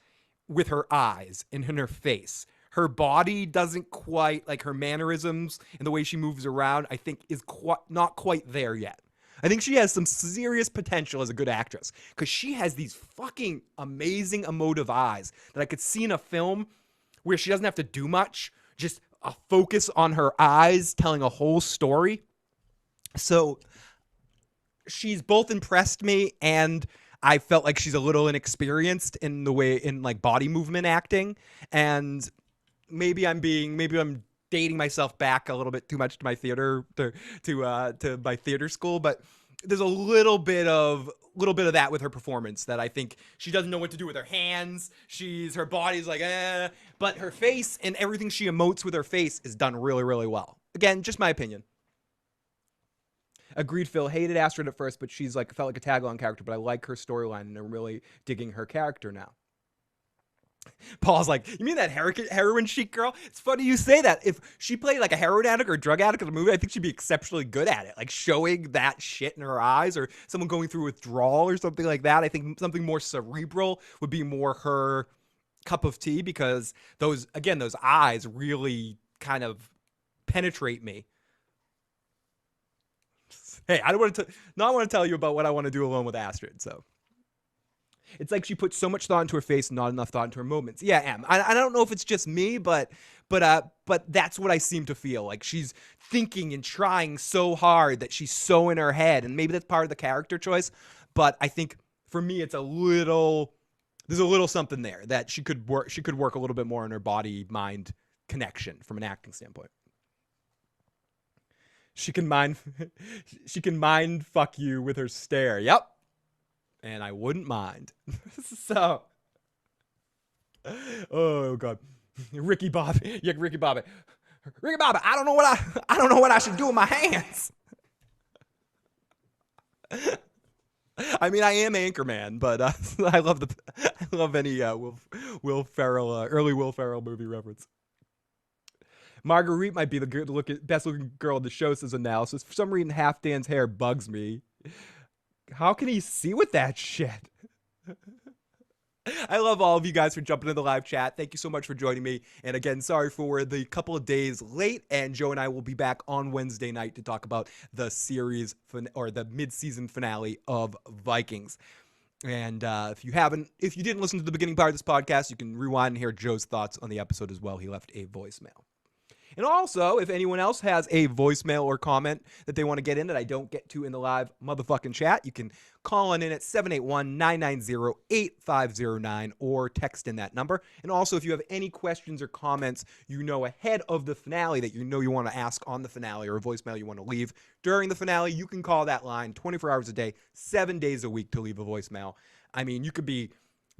with her eyes and in her face. Her body doesn't quite, like her mannerisms and the way she moves around, I think is not quite there yet. I think she has some serious potential as a good actress, because she has these fucking amazing emotive eyes that I could see in a film where she doesn't have to do much, just a focus on her eyes telling a whole story. So she's both impressed me, and I felt like she's a little inexperienced in the way, in like body movement acting. And maybe I'm dating myself back a little bit too much to my theater, to my theater school, but there's a little bit of that with her performance, that I think she doesn't know what to do with her hands. Her body's like, but her face and everything she emotes with her face is done really, really well. Again, just my opinion. Agreed, Phil. Hated Astrid at first, but she's like, felt like a tag-along character, but I like her storyline, and I'm really digging her character now. Paul's like, you mean that heroin chic girl? It's funny you say that. If she played like a heroin addict or a drug addict in a movie, I think she'd be exceptionally good at it. Like showing that shit in her eyes, or someone going through withdrawal or something like that. I think something more cerebral would be more her cup of tea, because those eyes really kind of penetrate me. Hey, I want to tell you about what I want to do alone with Astrid. So It's like she puts so much thought into her face and not enough thought into her movements. Yeah, Em. I don't know if it's just me, but that's what I seem to feel. Like she's thinking and trying so hard that she's so in her head, and maybe that's part of the character choice. But I think for me, it's there's a little something there that she could work a little bit more on her body mind connection from an acting standpoint. She can mind fuck you with her stare. Yep. And I wouldn't mind. So, oh god, Ricky Bobby, yeah, Ricky Bobby, I don't know what I should do with my hands. I mean, I am Anchorman, but I love any Will Ferrell, early Will Ferrell movie reference. Marguerite might be the best looking girl in the show, says Analysis. For some reason, Half Dan's hair bugs me. How can he see with that shit? I love all of you guys for jumping in the live chat. Thank you so much for joining me. And again, sorry for the couple of days late. And Joe and I will be back on Wednesday night to talk about the series or the mid-season finale of Vikings. And if you didn't listen to the beginning part of this podcast, you can rewind and hear Joe's thoughts on the episode as well. He left a voicemail. And also, if anyone else has a voicemail or comment that they want to get in that I don't get to in the live motherfucking chat, you can call on in at 781-990-8509 or text in that number. And also, if you have any questions or comments ahead of the finale that you want to ask on the finale, or a voicemail you want to leave during the finale, you can call that line 24 hours a day, 7 days a week to leave a voicemail. I mean, you could be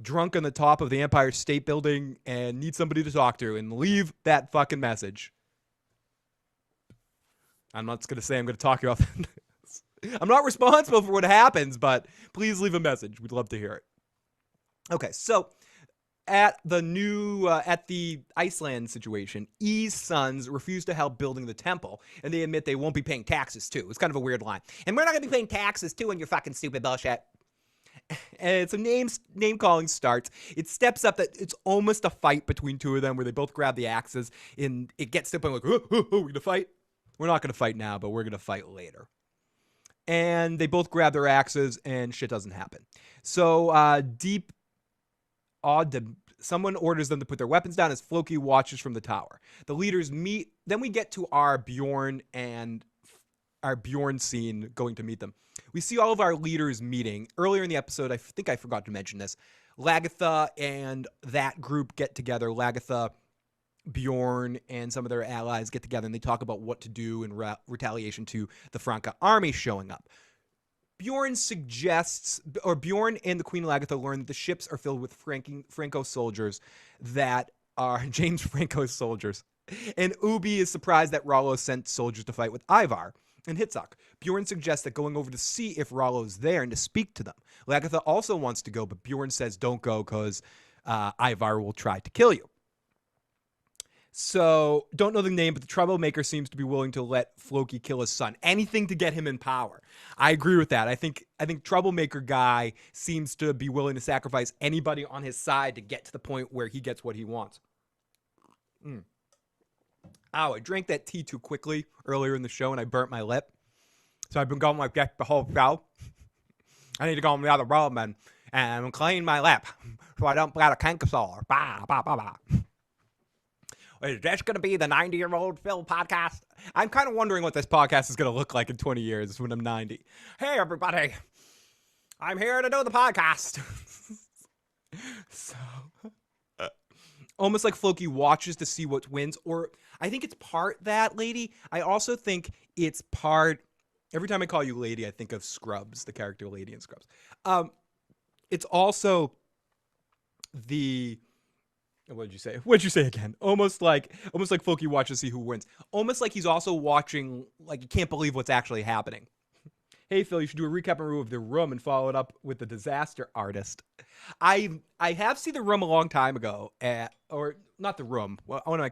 drunk on the top of the Empire State Building and need somebody to talk to and leave that fucking message. I'm not going to say I'm going to talk you off. I'm not responsible for what happens, but please leave a message. We'd love to hear it. Okay, so at the Iceland situation, E's sons refuse to help building the temple, and they admit they won't be paying taxes too. It's kind of a weird line. And we're not going to be paying taxes too in your fucking stupid bullshit. And so name calling starts. It steps up that it's almost a fight between two of them where they both grab the axes, and it gets to the point like, we're going to fight. We're not going to fight now, but we're going to fight later. And they both grab their axes, and shit doesn't happen. So someone orders them to put their weapons down as Floki watches from the tower. The leaders meet. Then we get to our Bjorn scene going to meet them. We see all of our leaders meeting. Earlier in the episode, I think I forgot to mention this, Lagertha and that group get together. Lagertha, Bjorn, and some of their allies get together, and they talk about what to do in retaliation to the Franca army showing up. Bjorn and the Queen Lagertha learn that the ships are filled with Franco soldiers that are James Franco's soldiers. And Ubi is surprised that Rollo sent soldiers to fight with Ivar and Hitzak. Bjorn suggests that going over to see if Rollo's there and to speak to them. Lagertha also wants to go, but Bjorn says don't go because Ivar will try to kill you. So, don't know the name, but the troublemaker seems to be willing to let Floki kill his son. Anything to get him in power. I agree with that. I think troublemaker guy seems to be willing to sacrifice anybody on his side to get to the point where he gets what he wants. Ow, I drank that tea too quickly earlier in the show and I burnt my lip. So I've been going like that the whole show. I need to go in the other room and clean my lip so I don't get a canker sore. Bah, bah, bah, bah. Is this going to be the 90-year-old Phil podcast? I'm kind of wondering what this podcast is going to look like in 20 years when I'm 90. Hey, everybody. I'm here to do the podcast. So, almost like Floki watches to see what wins, or I think it's part that, lady. I also think it's part, every time I call you lady, I think of Scrubs, the character Lady in Scrubs. It's also the... What did you say? What did you say again? Almost like Floki watches to see who wins. Almost like he's also watching, like he can't believe what's actually happening. Hey, Phil, you should do a recap and review of The Room and follow it up with The Disaster Artist. I have seen The Room a long time ago, or not The Room. What am I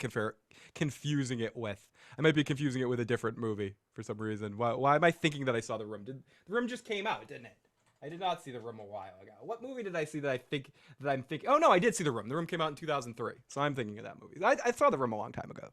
confusing it with? I might be confusing it with a different movie for some reason. Why am I thinking that I saw The Room? The Room just came out, didn't it? I did not see The Room a while ago. What movie did I see that I'm thinking? Oh, no, I did see The Room. The Room came out in 2003, so I'm thinking of that movie. I saw The Room a long time ago.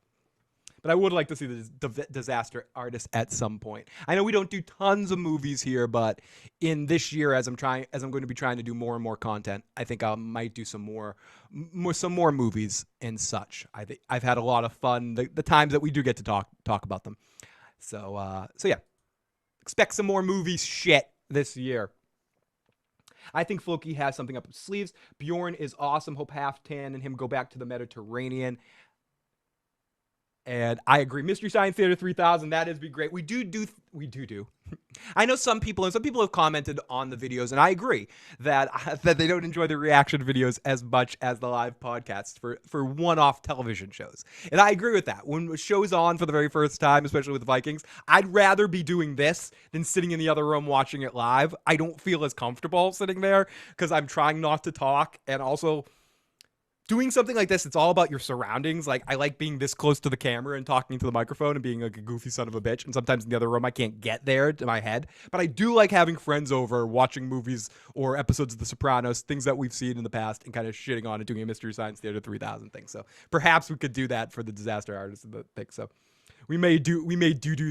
But I would like to see the Disaster Artist at some point. I know we don't do tons of movies here, but in this year, as I'm going to be trying to do more and more content, I think I might do some more movies and such. I've had a lot of fun the times that we do get to talk about them. So yeah, expect some more movie shit this year. I think Floki has something up his sleeves. Bjorn is awesome. Hope Halfdan and him go back to the Mediterranean. And I agree. Mystery Science Theater 3000, that is be great. We do. I know some people have commented on the videos, and I agree that they don't enjoy the reaction videos as much as the live podcasts for one-off television shows. And I agree with that. When a show's on for the very first time, especially with Vikings, I'd rather be doing this than sitting in the other room watching it live. I don't feel as comfortable sitting there because I'm trying not to talk, and also doing something like this, it's all about your surroundings. Like, I like being this close to the camera and talking to the microphone and being like a goofy son of a bitch. And sometimes in the other room, I can't get there to my head. But I do like having friends over, watching movies or episodes of The Sopranos, things that we've seen in the past, and kind of shitting on it, doing a Mystery Science Theater 3000 thing. So perhaps we could do that for the Disaster Artist thing. So we may do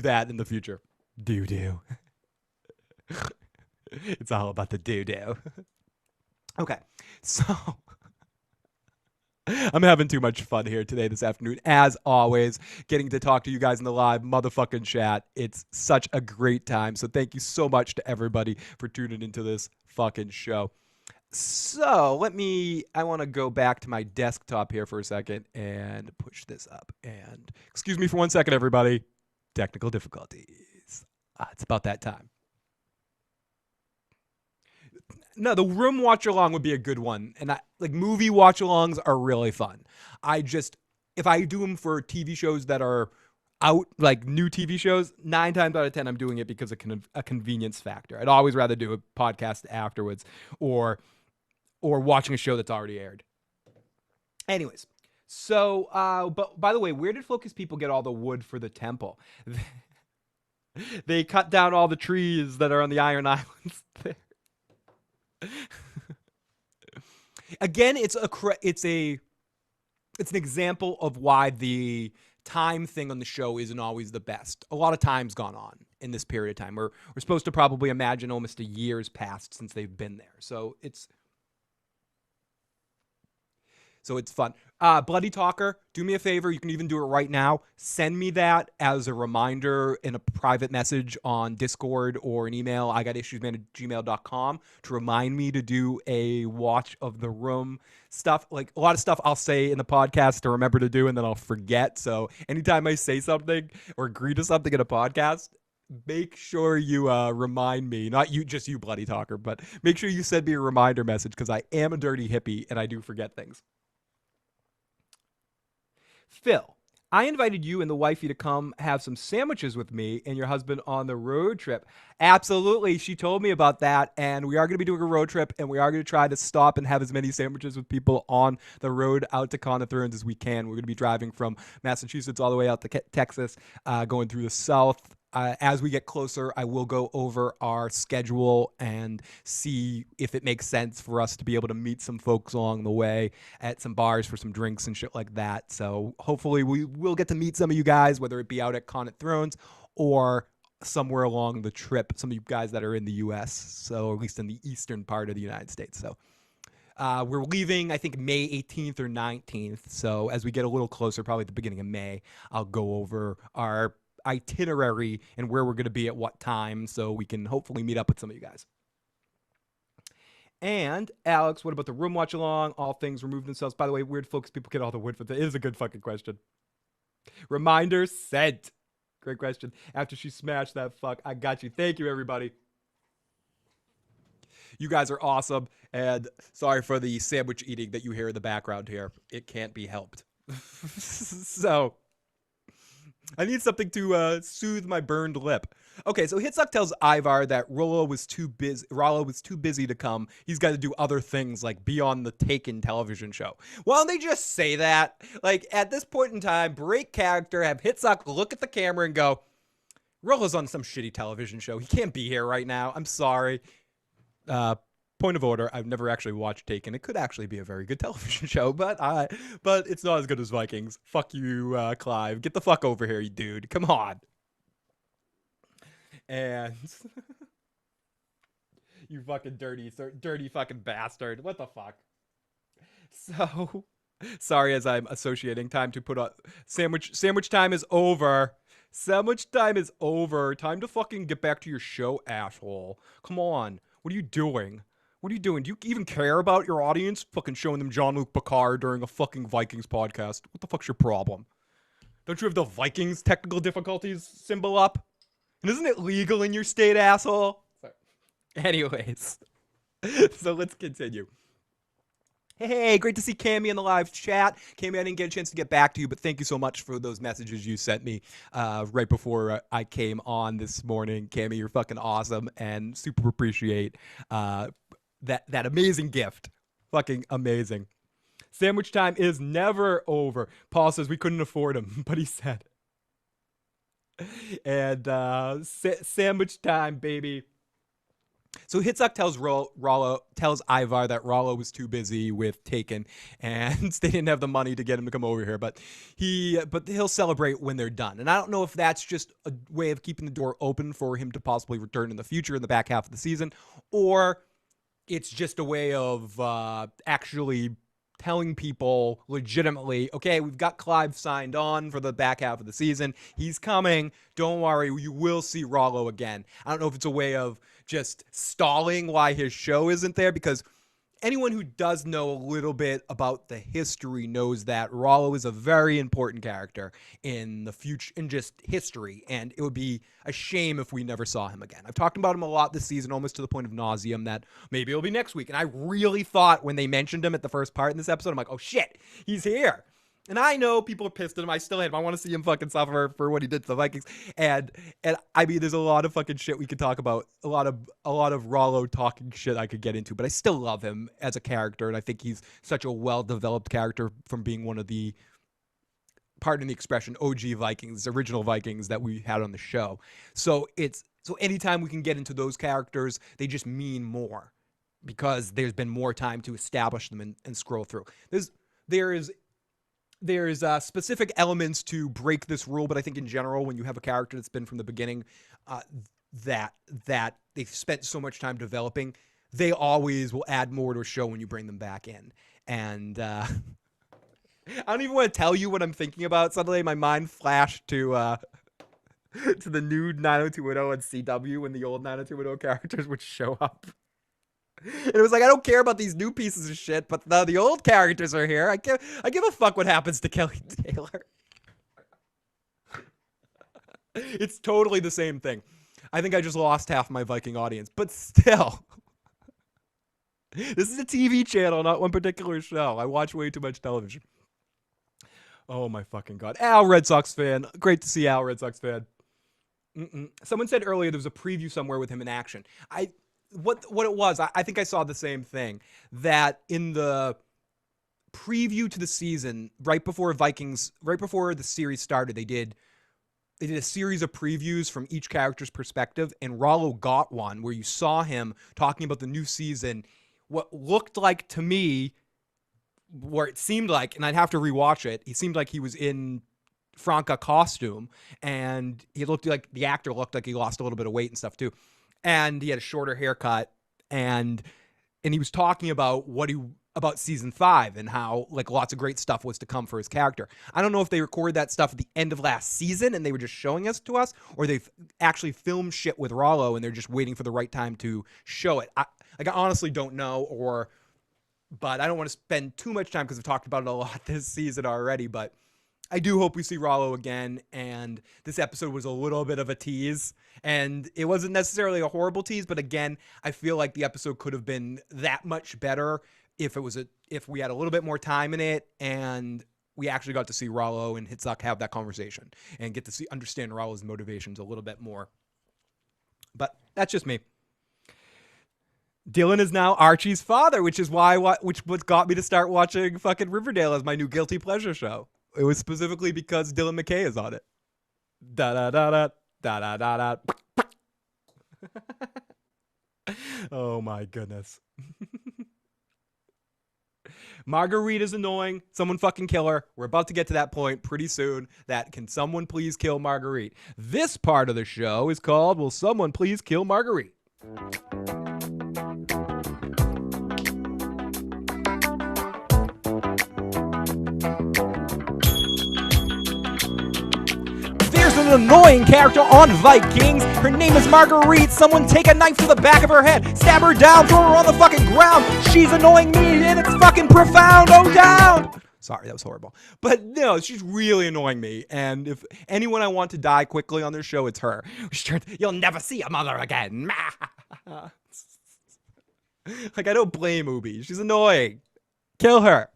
that in the future. Do. It's all about the do. Okay, so I'm having too much fun here today, this afternoon, as always, getting to talk to you guys in the live motherfucking chat. It's such a great time. So thank you so much to everybody for tuning into this fucking show. So I want to go back to my desktop here for a second and push this up. And excuse me for 1 second, everybody. Technical difficulties. It's about that time. No, the room watch along would be a good one. And movie watch alongs are really fun. If I do them for TV shows that are out, like new TV shows, 9 times out of 10, I'm doing it because of a convenience factor. I'd always rather do a podcast afterwards or watching a show that's already aired. Anyways, so, but by the way, where did Focus people get all the wood for the temple? They cut down all the trees that are on the Iron Islands there. Again, it's an example of why the time thing on the show isn't always the best. A lot of time's gone on in this period of time. We're supposed to probably imagine almost a year's passed since they've been there. So it's fun. Bloody Talker, do me a favor. You can even do it right now. Send me that as a reminder in a private message on Discord or an email, igotissuesman@gmail.com, to remind me to do a watch of the room stuff. Like, a lot of stuff I'll say in the podcast to remember to do, and then I'll forget. So anytime I say something or agree to something in a podcast, make sure you remind me. Not you, just you, Bloody Talker, but make sure you send me a reminder message, because I am a dirty hippie and I do forget things. Phil, I invited you and the wifey to come have some sandwiches with me and your husband on the road trip. Absolutely. She told me about that, and we are going to be doing a road trip, and we are going to try to stop and have as many sandwiches with people on the road out to Con of Thrones as we can. We're going to be driving from Massachusetts all the way out to Texas, going through the South. As we get closer, I will go over our schedule and see if it makes sense for us to be able to meet some folks along the way at some bars for some drinks and shit like that. So hopefully we will get to meet some of you guys, whether it be out at Con of Thrones or somewhere along the trip, some of you guys that are in the U.S., so at least in the eastern part of the United States. So we're leaving, I think, May 18th or 19th. So as we get a little closer, probably at the beginning of May, I'll go over our itinerary and where we're going to be at what time, so we can hopefully meet up with some of you guys. And Alex, what about the room watch along? All things remove themselves. By the way, weird folks people get all the wood for that. It is a good fucking question. Reminder sent. Great question. After she smashed that fuck, I got you. Thank you, everybody. You guys are awesome, and sorry for the sandwich eating that you hear in the background here. It can't be helped. So I need something to soothe my burned lip. Okay, so Hitsuck tells Ivar that Rollo was too busy to come. He's got to do other things, like be on the Taken television show. Why don't they just say that? Like, at this point in time, break character, have Hitsuck look at the camera and go, Rollo's on some shitty television show. He can't be here right now. I'm sorry. point of order, I've never actually watched Taken. It could actually be a very good television show, but it's not as good as Vikings. Fuck you, Clive. Get the fuck over here, you dude. Come on. And you fucking dirty fucking bastard. What the fuck? So sorry, as I'm associating time to put on sandwich time is over. Sandwich time is over. Time to fucking get back to your show, asshole. Come on. What are you doing? What are you doing? Do you even care about your audience? Fucking showing them Jean-Luc Picard during a fucking Vikings podcast. What the fuck's your problem? Don't you have the Vikings technical difficulties symbol up? And isn't it legal in your state, asshole? Sorry. Anyways. So let's continue. Hey, great to see Cammy in the live chat. Cammy, I didn't get a chance to get back to you, but thank you so much for those messages you sent me right before I came on this morning. Cammy, you're fucking awesome and super appreciate that amazing gift. Fucking amazing. Sandwich time is never over. Paul says we couldn't afford him, but he said. And sandwich time, baby. So Hitzak tells Ivar that Rollo was too busy with Taken and they didn't have the money to get him to come over here, but he'll celebrate when they're done. And I don't know if that's just a way of keeping the door open for him to possibly return in the future in the back half of the season, or it's just a way of actually telling people legitimately, okay, we've got Clive signed on for the back half of the season. He's coming. Don't worry. You will see Rollo again. I don't know if it's a way of just stalling why his show isn't there, because anyone who does know a little bit about the history knows that Rollo is a very important character in the future, in just history, and it would be a shame if we never saw him again. I've talked about him a lot this season, almost to the point of nauseum, that maybe it'll be next week. And I really thought when they mentioned him at the first part in this episode, I'm like, oh shit, he's here. And I know people are pissed at him. I still hate him. I want to see him fucking suffer for what he did to the Vikings. And I mean, there's a lot of fucking shit we could talk about. A lot of Rollo talking shit I could get into. But I still love him as a character, and I think he's such a well-developed character from being one of the, pardon the expression, OG Vikings, original Vikings that we had on the show. So anytime we can get into those characters, they just mean more because there's been more time to establish them and scroll through. There's specific elements to break this rule, but I think in general, when you have a character that's been from the beginning, that they've spent so much time developing, they always will add more to a show when you bring them back in. And I don't even want to tell you what I'm thinking about. Suddenly, my mind flashed to the new 90210 and CW when the old 90210 characters would show up. And it was like, I don't care about these new pieces of shit, but now the old characters are here. I give a fuck what happens to Kelly Taylor. It's totally the same thing. I think I just lost half my Viking audience, but still. This is a TV channel, not one particular show. I watch way too much television. Oh my fucking God. Al, Red Sox fan. Great to see Al, Red Sox fan. Someone said earlier there was a preview somewhere with him in action. What it was, I think I saw the same thing, that in the preview to the season, right before the series started, they did a series of previews from each character's perspective, and Rollo got one where you saw him talking about the new season, what looked like to me, where it seemed like, and I'd have to rewatch it, he seemed like he was in Franca costume, and the actor looked like he lost a little bit of weight and stuff too. And he had a shorter haircut, and he was talking about about season 5 and how like lots of great stuff was to come for his character. I don't know if they recorded that stuff at the end of last season and they were just showing us to us, or they've actually filmed shit with Rollo and they're just waiting for the right time to show it. I honestly don't know, but I don't want to spend too much time because I've talked about it a lot this season already, but I do hope we see Rollo again, and this episode was a little bit of a tease, and it wasn't necessarily a horrible tease, but again, I feel like the episode could have been that much better if we had a little bit more time in it, and we actually got to see Rollo and Hitzak have that conversation, and get to understand Rollo's motivations a little bit more. But that's just me. Dylan is now Archie's father, which is what got me to start watching fucking Riverdale as my new guilty pleasure show. It was specifically because Dylan McKay is on it. Da da da da da da da da. Oh my goodness. Marguerite is annoying. Someone fucking kill her. We're about to get to that point pretty soon. That can someone please kill Marguerite? This part of the show is called Will Someone Please Kill Marguerite? There's an annoying character on Vikings. Her name is Marguerite. Someone take a knife to the back of her head, stab her down, throw her on the fucking ground. She's annoying me, and it's fucking profound. Oh, down. Sorry, that was horrible. But no, she's really annoying me. And if anyone I want to die quickly on their show, it's her. You'll never see a mother again. Like, I don't blame Ubi. She's annoying. Kill her.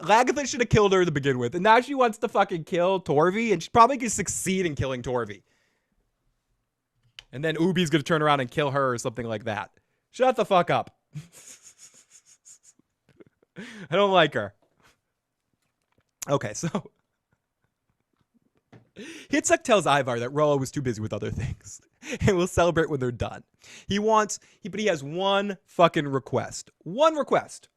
Lagertha should have killed her to begin with, and now she wants to fucking kill Torvi, and she probably could succeed in killing Torvi. And then Ubi's gonna turn around and kill her or something like that. Shut the fuck up. I don't like her. Okay, so Hitzek tells Ivar that Rollo was too busy with other things, and we'll celebrate when they're done. But he has one fucking request. One request.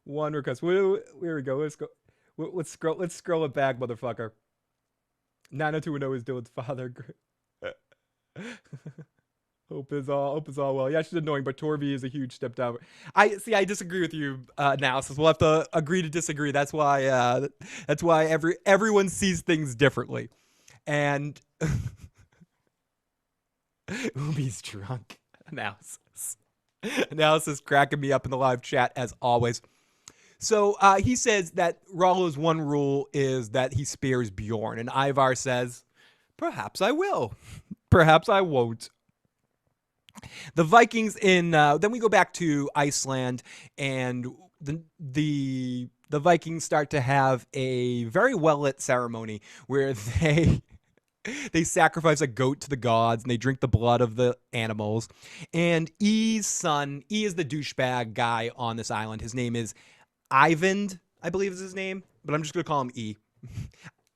One request. Here we go. Let's go. Let's scroll it back, motherfucker. 90210 is Dylan's father. Hope is all well. Yeah, she's annoying, but Torvi is a huge step down. I disagree with you, analysis. We'll have to agree to disagree. That's why everyone sees things differently. And Ubi's drunk. Analysis cracking me up in the live chat as always. So he says that Rollo's one rule is that he spares Bjorn, and Ivar says, "Perhaps I will. Perhaps I won't." The Vikings then we go back to Iceland, and the Vikings start to have a very well lit ceremony where they sacrifice a goat to the gods, and they drink the blood of the animals. And E's son, E is the douchebag guy on this island. His name is Ivan, I believe is his name, but I'm just going to call him E.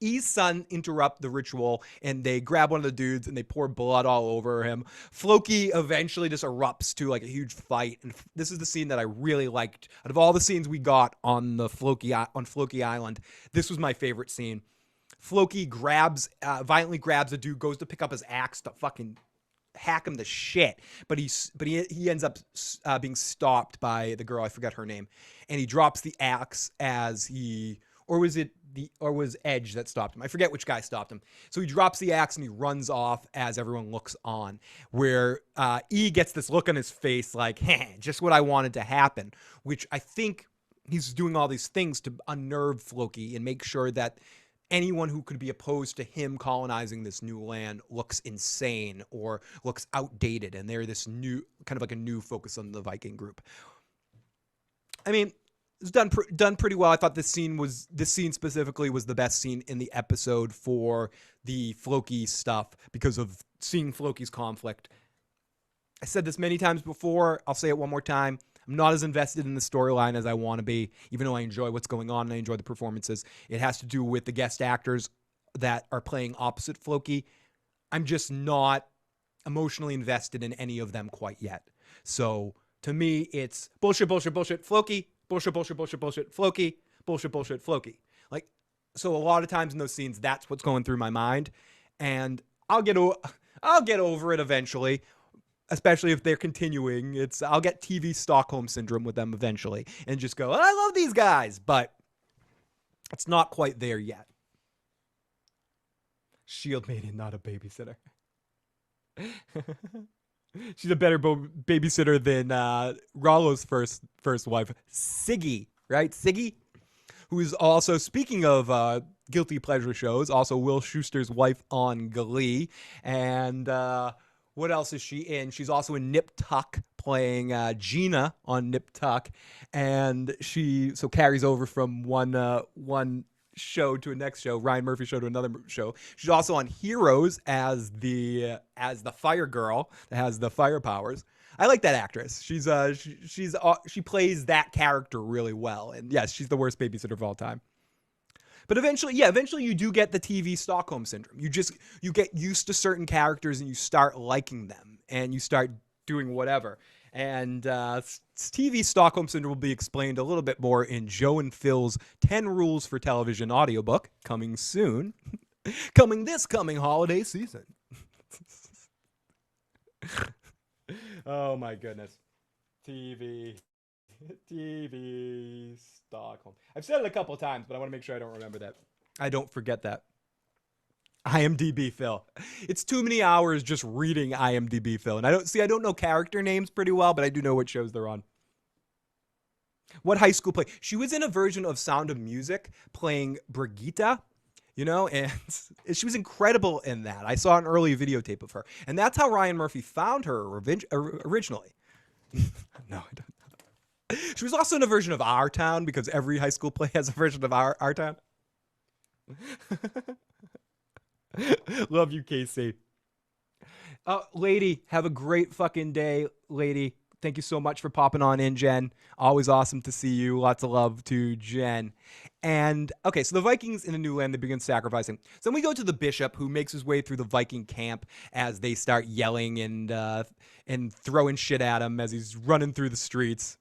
E's son interrupt the ritual, and they grab one of the dudes, and they pour blood all over him. Floki eventually just erupts to like a huge fight, and this is the scene that I really liked. Out of all the scenes we got on Floki Island, this was my favorite scene. Floki violently grabs a dude, goes to pick up his axe to fucking hack him to shit, but he ends up being stopped by the girl, I forget her name, and he drops the axe or was Edge that stopped him? I forget which guy stopped him. So he drops the axe and he runs off as everyone looks on, where E gets this look on his face like, just what I wanted to happen, which I think he's doing all these things to unnerve Floki and make sure that anyone who could be opposed to him colonizing this new land looks insane or looks outdated, and they're this new, kind of like a new focus on the Viking group. I mean, it's done pretty well. I thought this scene specifically was the best scene in the episode for the Floki stuff because of seeing Floki's conflict. I said this many times before. I'll say it one more time. I'm not as invested in the storyline as I want to be, even though I enjoy what's going on and I enjoy the performances. It has to do with the guest actors that are playing opposite Floki. I'm just not emotionally invested in any of them quite yet. So to me, it's bullshit, Floki. Bullshit, Floki. Bullshit, Floki. Like, so a lot of times in those scenes, that's what's going through my mind, and I'll get over it eventually. Especially if they're continuing, I'll get TV Stockholm syndrome with them eventually, and just go, I love these guys, but it's not quite there yet. Shield Maiden, not a babysitter. She's a better babysitter than Rollo's first wife, Siggy, right? Siggy, who is also, speaking of guilty pleasure shows, also Will Schuster's wife on Glee. And what else is she in? She's also in Nip Tuck, playing Gina on Nip Tuck. And she carries over from one show to a next show, Ryan Murphy show to another show. She's also on Heroes as the fire girl that has the fire powers. I like that actress. She plays that character really well. And yes, she's the worst babysitter of all time. But eventually you do get the TV Stockholm syndrome. You get used to certain characters and you start liking them and you start doing whatever. And TV Stockholm syndrome will be explained a little bit more in Joe and Phil's 10 Rules for Television audiobook, coming soon. This coming holiday season. Oh my goodness. TV Stockholm. I've said it a couple times, but I want to make sure I don't remember that. I don't forget that. IMDb Phil. It's too many hours just reading IMDb Phil. And I don't know character names pretty well, but I do know what shows they're on. What high school play? She was in a version of Sound of Music playing Brigitte, and she was incredible in that. I saw an early videotape of her. And that's how Ryan Murphy found her originally. No, I don't know. She was also in a version of Our Town because every high school play has a version of Our Town. Love you, Casey. Lady, have a great fucking day, lady. Thank you so much for popping on in, Jen. Always awesome to see you. Lots of love to Jen. And, okay, so the Vikings in the new land, they begin sacrificing. So then we go to the bishop, who makes his way through the Viking camp as they start yelling and throwing shit at him as he's running through the streets.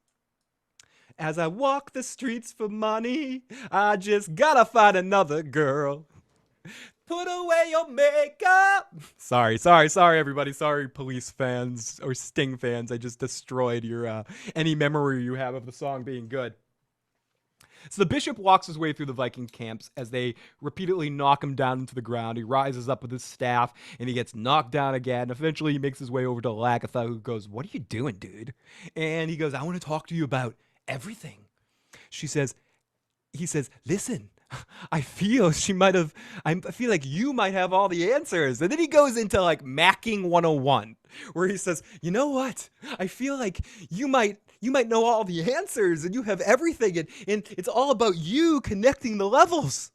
As I walk the streets for money, I just gotta find another girl. Put away your makeup. Sorry, everybody. Sorry, Police fans or Sting fans. I just destroyed your any memory you have of the song being good. So the bishop walks his way through the Viking camps as they repeatedly knock him down into the ground. He rises up with his staff and he gets knocked down again. Eventually, he makes his way over to Lagertha, who goes, "What are you doing, dude?" And he goes, "I want to talk to you about everything." He says, "Listen, I feel like you might have all the answers." And then he goes into like Macking 101, where he says, "You know what? I feel like you might know all the answers and you have everything and it's all about you connecting the levels."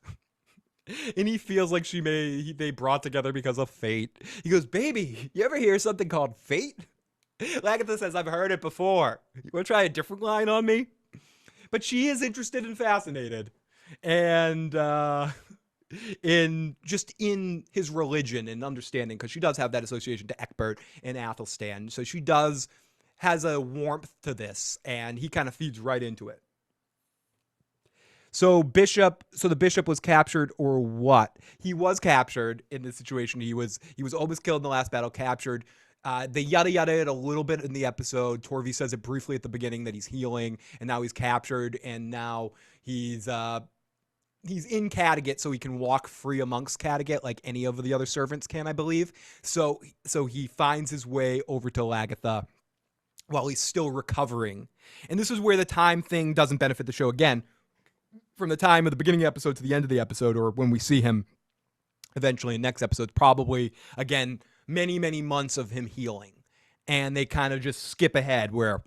And he feels like they brought together because of fate. He goes, "Baby, you ever hear something called fate?" Lagertha says, "I've heard it before. You want to try a different line on me?" But she is interested and fascinated. And in his religion and understanding, because she does have that association to Egbert and Athelstan. So she has a warmth to this, and he kind of feeds right into it. So the bishop was captured, or what? He was captured in this situation. He was almost killed in the last battle, captured. They yada it a little bit in the episode. Torvi says it briefly at the beginning that he's healing, and now he's captured, and now he's in Kattegat, so he can walk free amongst Kattegat like any of the other servants can, I believe. So he finds his way over to Lagertha while he's still recovering. And this is where the time thing doesn't benefit the show again. From the time of the beginning of the episode to the end of the episode, or when we see him eventually in next episode, probably, again, many, many months of him healing. And they kind of just skip ahead where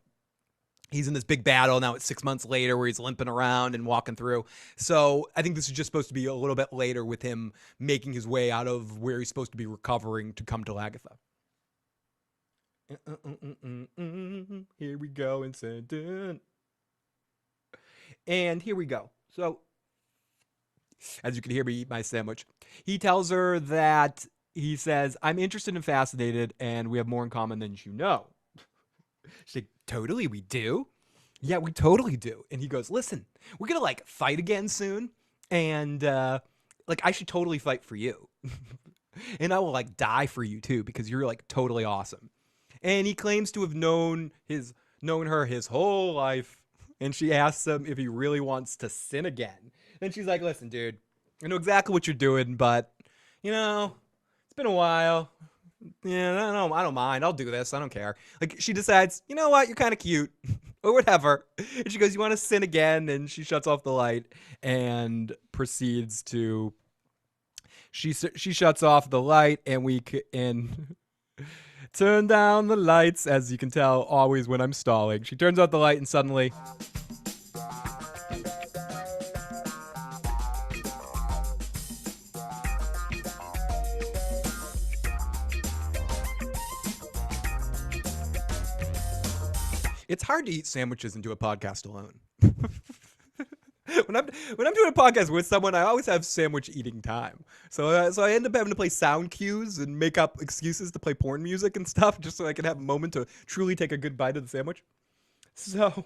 he's in this big battle. Now it's 6 months later where he's limping around and walking through. So I think this is just supposed to be a little bit later with him making his way out of where he's supposed to be recovering to come to Lagertha. Here we go, incident. And here we go. So, as you can hear me eat my sandwich, he tells her that he says, "I'm interested and fascinated, and we have more in common than you know." She's like, "Totally, we do." "Yeah, we totally do." And he goes, "Listen, we're gonna like fight again soon, and I should totally fight for you, and I will like die for you too because you're like totally awesome." And he claims to have known her his whole life. And she asks him if he really wants to sin again. And she's like, "Listen, dude, I know exactly what you're doing, but it's been a while. Yeah, I don't mind. I'll do this. I don't care." Like, she decides, you know what? You're kind of cute or whatever. And she goes, "You want to sin again?" And she shuts off the light and proceeds to, she shuts off the light and turn down the lights, as you can tell, always when I'm stalling. She turns out the light and suddenly, it's hard to eat sandwiches and do a podcast alone. when I'm doing a podcast with someone, I always have sandwich eating time. So I end up having to play sound cues and make up excuses to play porn music and stuff, just so I can have a moment to truly take a good bite of the sandwich. So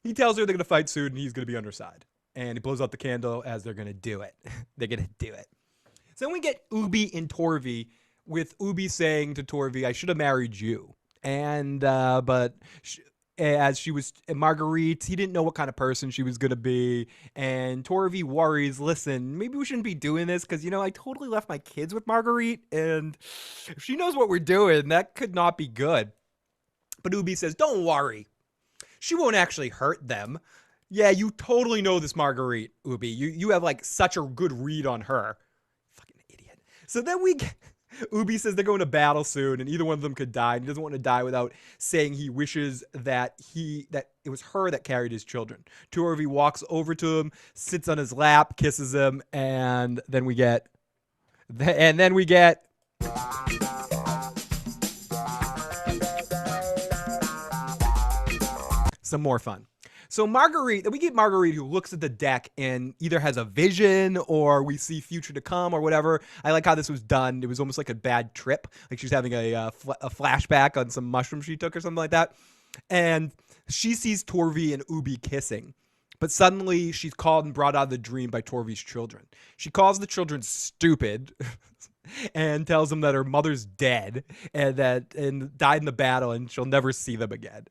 he tells her they're gonna fight soon and he's gonna be on her side, and he blows out the candle as they're gonna do it. They're gonna do it. So then we get Ubi and Torvi, with Ubi saying to Torvi, "I should have married you," and as she was Marguerite, he didn't know what kind of person she was going to be. And Torvi worries, listen, maybe we shouldn't be doing this because, I totally left my kids with Marguerite. And if she knows what we're doing, that could not be good. But Ubi says, don't worry. She won't actually hurt them. Yeah, you totally know this Marguerite, Ubi. You have like such a good read on her. Fucking idiot. So then Ubi says they're going to battle soon, and either one of them could die. And he doesn't want to die without saying he wishes that it was her that carried his children. Torvi walks over to him, sits on his lap, kisses him, and then we get some more fun. So we get Marguerite, who looks at the deck and either has a vision or we see future to come or whatever. I like how this was done. It was almost like a bad trip. Like she's having a flashback on some mushrooms she took or something like that. And she sees Torvi and Ubi kissing. But suddenly she's called and brought out of the dream by Torvi's children. She calls the children stupid and tells them that her mother's dead and died in the battle and she'll never see them again.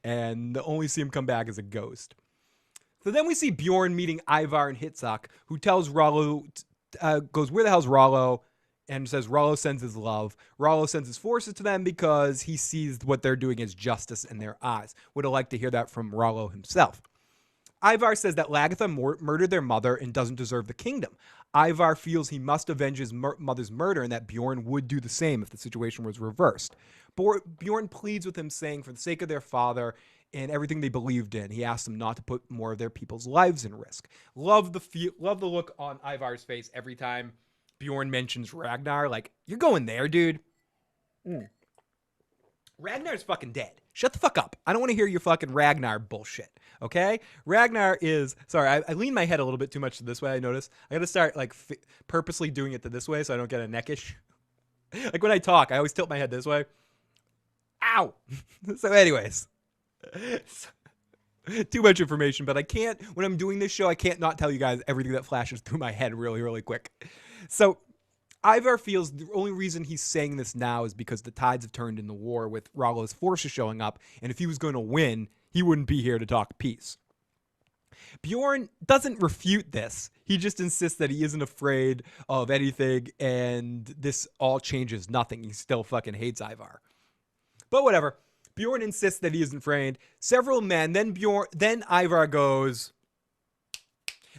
And only see him come back as a ghost. So then we see Bjorn meeting Ivar and Hitzak, who tells Rollo, goes, where the hell's Rollo? And says Rollo sends his love. Rollo sends his forces to them because he sees what they're doing as justice in their eyes. Would have liked to hear that from Rollo himself. Ivar says that Lagertha murdered their mother and doesn't deserve the kingdom. Ivar feels he must avenge his mother's murder and that Bjorn would do the same if the situation was reversed. Bjorn pleads with him, saying for the sake of their father and everything they believed in, he asks them not to put more of their people's lives in risk. Love the look on Ivar's face every time Bjorn mentions Ragnar. Like, you're going there, dude. Ragnar's fucking dead. Shut the fuck up. I don't want to hear your fucking Ragnar bullshit. Okay? Ragnar is... Sorry, I lean my head a little bit too much this way, I notice. I gotta start, purposely doing it to this way so I don't get a neckish. Like, when I talk, I always tilt my head this way. Ow! So anyways. Too much information, but I can't... When I'm doing this show, I can't not tell you guys everything that flashes through my head really, really quick. So... Ivar feels the only reason he's saying this now is because the tides have turned in the war with Rollo's forces showing up, and if he was going to win, he wouldn't be here to talk peace. Bjorn doesn't refute this. He just insists that he isn't afraid of anything, and this all changes nothing. He still fucking hates Ivar. But whatever. Bjorn insists that he isn't afraid. Several men, then Ivar goes...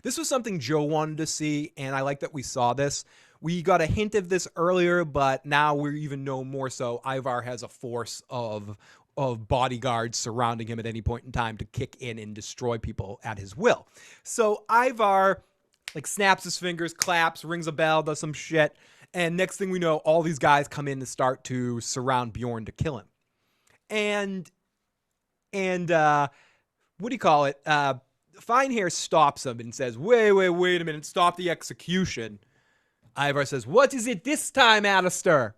This was something Joe wanted to see, and I like that we saw this. We got a hint of this earlier, but now we even know more so. Ivar has a force of bodyguards surrounding him at any point in time to kick in and destroy people at his will. So Ivar snaps his fingers, claps, rings a bell, does some shit, and next thing we know, all these guys come in to start to surround Bjorn to kill him. And what do you call it? Finehair stops him and says, wait a minute, stop the execution. Ivar says, what is it this time, Alistair?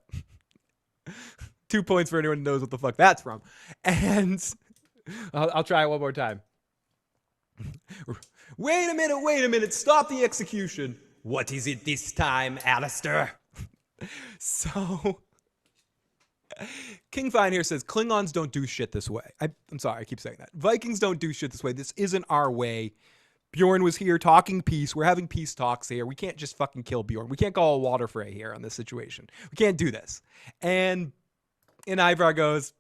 2 points for anyone who knows what the fuck that's from. And I'll try it one more time. Wait a minute, stop the execution. What is it this time, Alistair? So, King Finehair says, Klingons don't do shit this way. I'm sorry, I keep saying that. Vikings don't do shit this way. This isn't our way. Bjorn was here talking peace. We're having peace talks here. We can't just fucking kill Bjorn. We can't go all water fray here on this situation. We can't do this. And Ivar goes,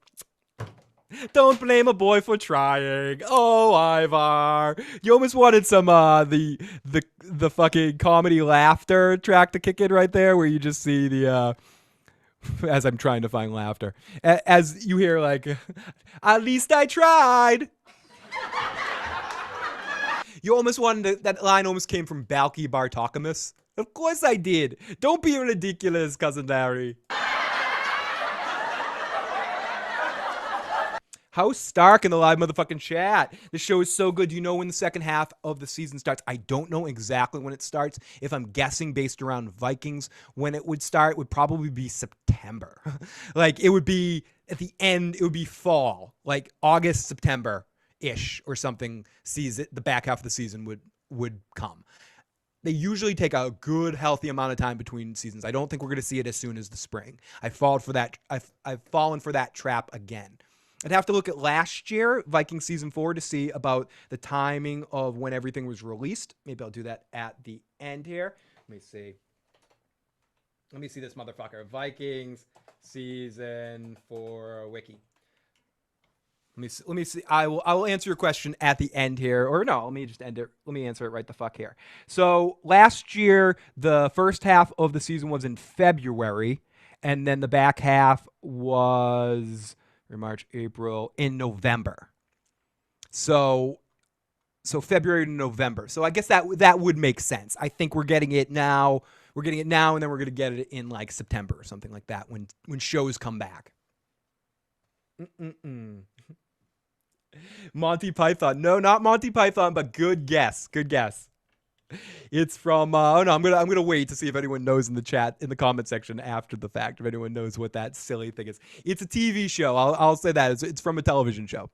don't blame a boy for trying. Oh, Ivar. You almost wanted some the fucking comedy laughter track to kick in right there where you just see the as I'm trying to find laughter. As you hear at least I tried. You almost wanted that line almost came from Balky Bartokamus. Of course I did. Don't be ridiculous, Cousin Larry. House Stark in the live motherfucking chat. The show is so good. Do you know when the second half of the season starts? I don't know exactly when it starts. If I'm guessing based around Vikings, when it would start, it would probably be September. Like, it would be at the end, it would be fall, like August, September-ish or something. Season, the back half of the season would come. They usually take a good, healthy amount of time between seasons. I don't think we're going to see it as soon as the spring. I've fallen for that trap again. I'd have to look at last year, Viking Season 4, to see about the timing of when everything was released. Maybe I'll do that at the end here. Let me see. Let me see this motherfucker. Vikings Season 4 wiki. Let me see. I will answer your question at the end here. Or no, let me just end it. Let me answer it right the fuck here. So last year, the first half of the season was in February. And then the back half was... March, April, in November. So February to November. So I guess that would make sense. I think we're getting it now. We're getting it now, and then we're going to get it in like September or something like that when shows come back. Monty Python. No, not Monty Python, but good guess. Good guess. It's from I'm gonna wait to see if anyone knows in the chat, in the comment section after the fact, if anyone knows what that silly thing is. It's a TV show. I'll say that. It's from a television show.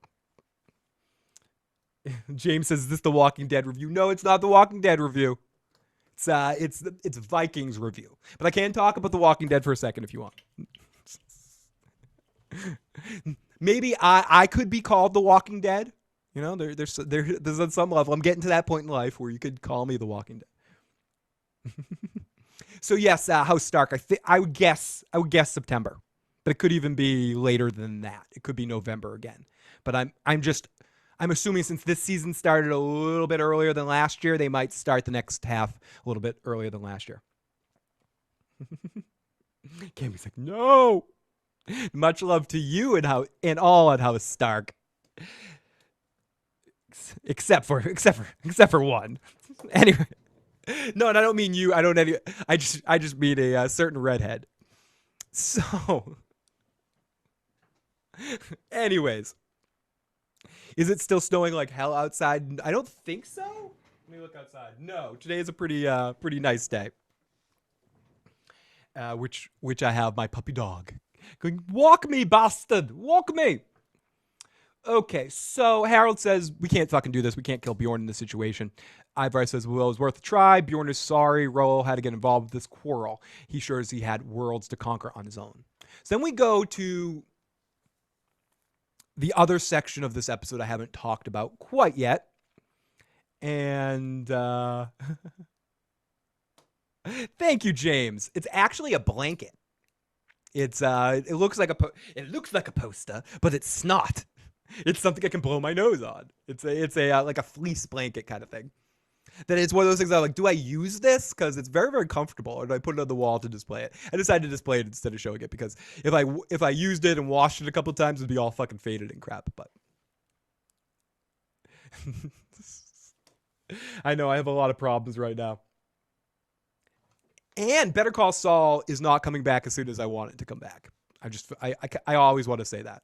James says, is this the Walking Dead review? No, it's not the Walking Dead review. It's Vikings review. But I can talk about the Walking Dead for a second if you want. Maybe I could be called the Walking Dead. You know, there's on some level, I'm getting to that point in life where you could call me the Walking Dead. So yes, House Stark. I would guess September, but it could even be later than that. It could be November again. But I'm assuming since this season started a little bit earlier than last year, they might start the next half a little bit earlier than last year. Cammy's like, no. Much love to you and all at House Stark. Except for one. Anyway, no, and I don't mean you. I just mean a certain redhead. So, anyways, is it still snowing like hell outside? I don't think so. Let me look outside. No, today is a pretty nice day. Which I have my puppy dog going, walk me, bastard, walk me. Okay, so Harold says, we can't fucking do this. We can't kill Bjorn in this situation. Ivar says, well, it was worth a try. Bjorn is sorry. Rollo had to get involved with this quarrel. He sure as he had worlds to conquer on his own. So then we go to the other section of this episode I haven't talked about quite yet. And thank you, James. It's actually a blanket. It looks like a poster, but it's not. It's something I can blow my nose on. It's a like a fleece blanket kind of thing. That it's one of those things I'm like, do I use this? Because it's very, very comfortable, or do I put it on the wall to display it? I decided to display it instead of showing it because if I used it and washed it a couple of times, it'd be all fucking faded and crap. But I know I have a lot of problems right now. And Better Call Saul is not coming back as soon as I want it to come back. I always want to say that.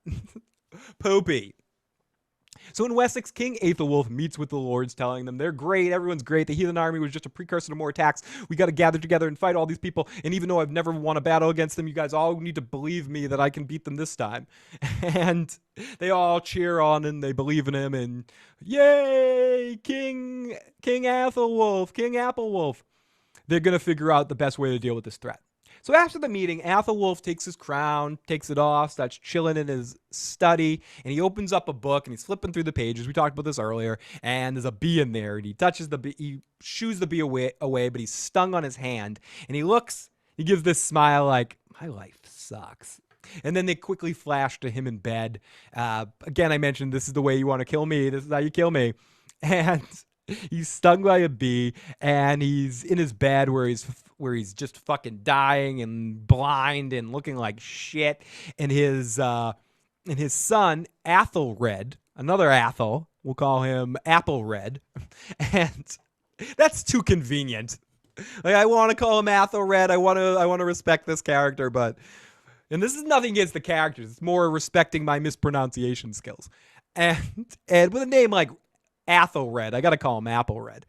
Poopy. So in Wessex, King Aethelwulf meets with the lords, telling them they're great, everyone's great, the heathen army was just a precursor to more attacks, we got to gather together and fight all these people, and even though I've never won a battle against them, you guys all need to believe me that I can beat them this time. And they all cheer on and they believe in him, and yay, King Aethelwulf, King Applewolf. They're going to figure out the best way to deal with this threat. So after the meeting, Aethelwulf takes his crown, takes it off, starts chilling in his study, and he opens up a book, and he's flipping through the pages. We talked about this earlier, and there's a bee in there, and he touches the bee, he shoos the bee away, but he's stung on his hand, and he gives this smile like, my life sucks. And then they quickly flash to him in bed. Again, I mentioned this is the way you want to kill me. This is how you kill me. And he's stung by a bee, and he's in his bed where he's just fucking dying and blind and looking like shit. And his son Athelred, another Athel, we'll call him Applered, and that's too convenient. Like, I want to call him Athelred. I want to respect this character, but And this is nothing against the characters. It's more respecting my mispronunciation skills. And with a name like Aethelred, I got to call him Applered.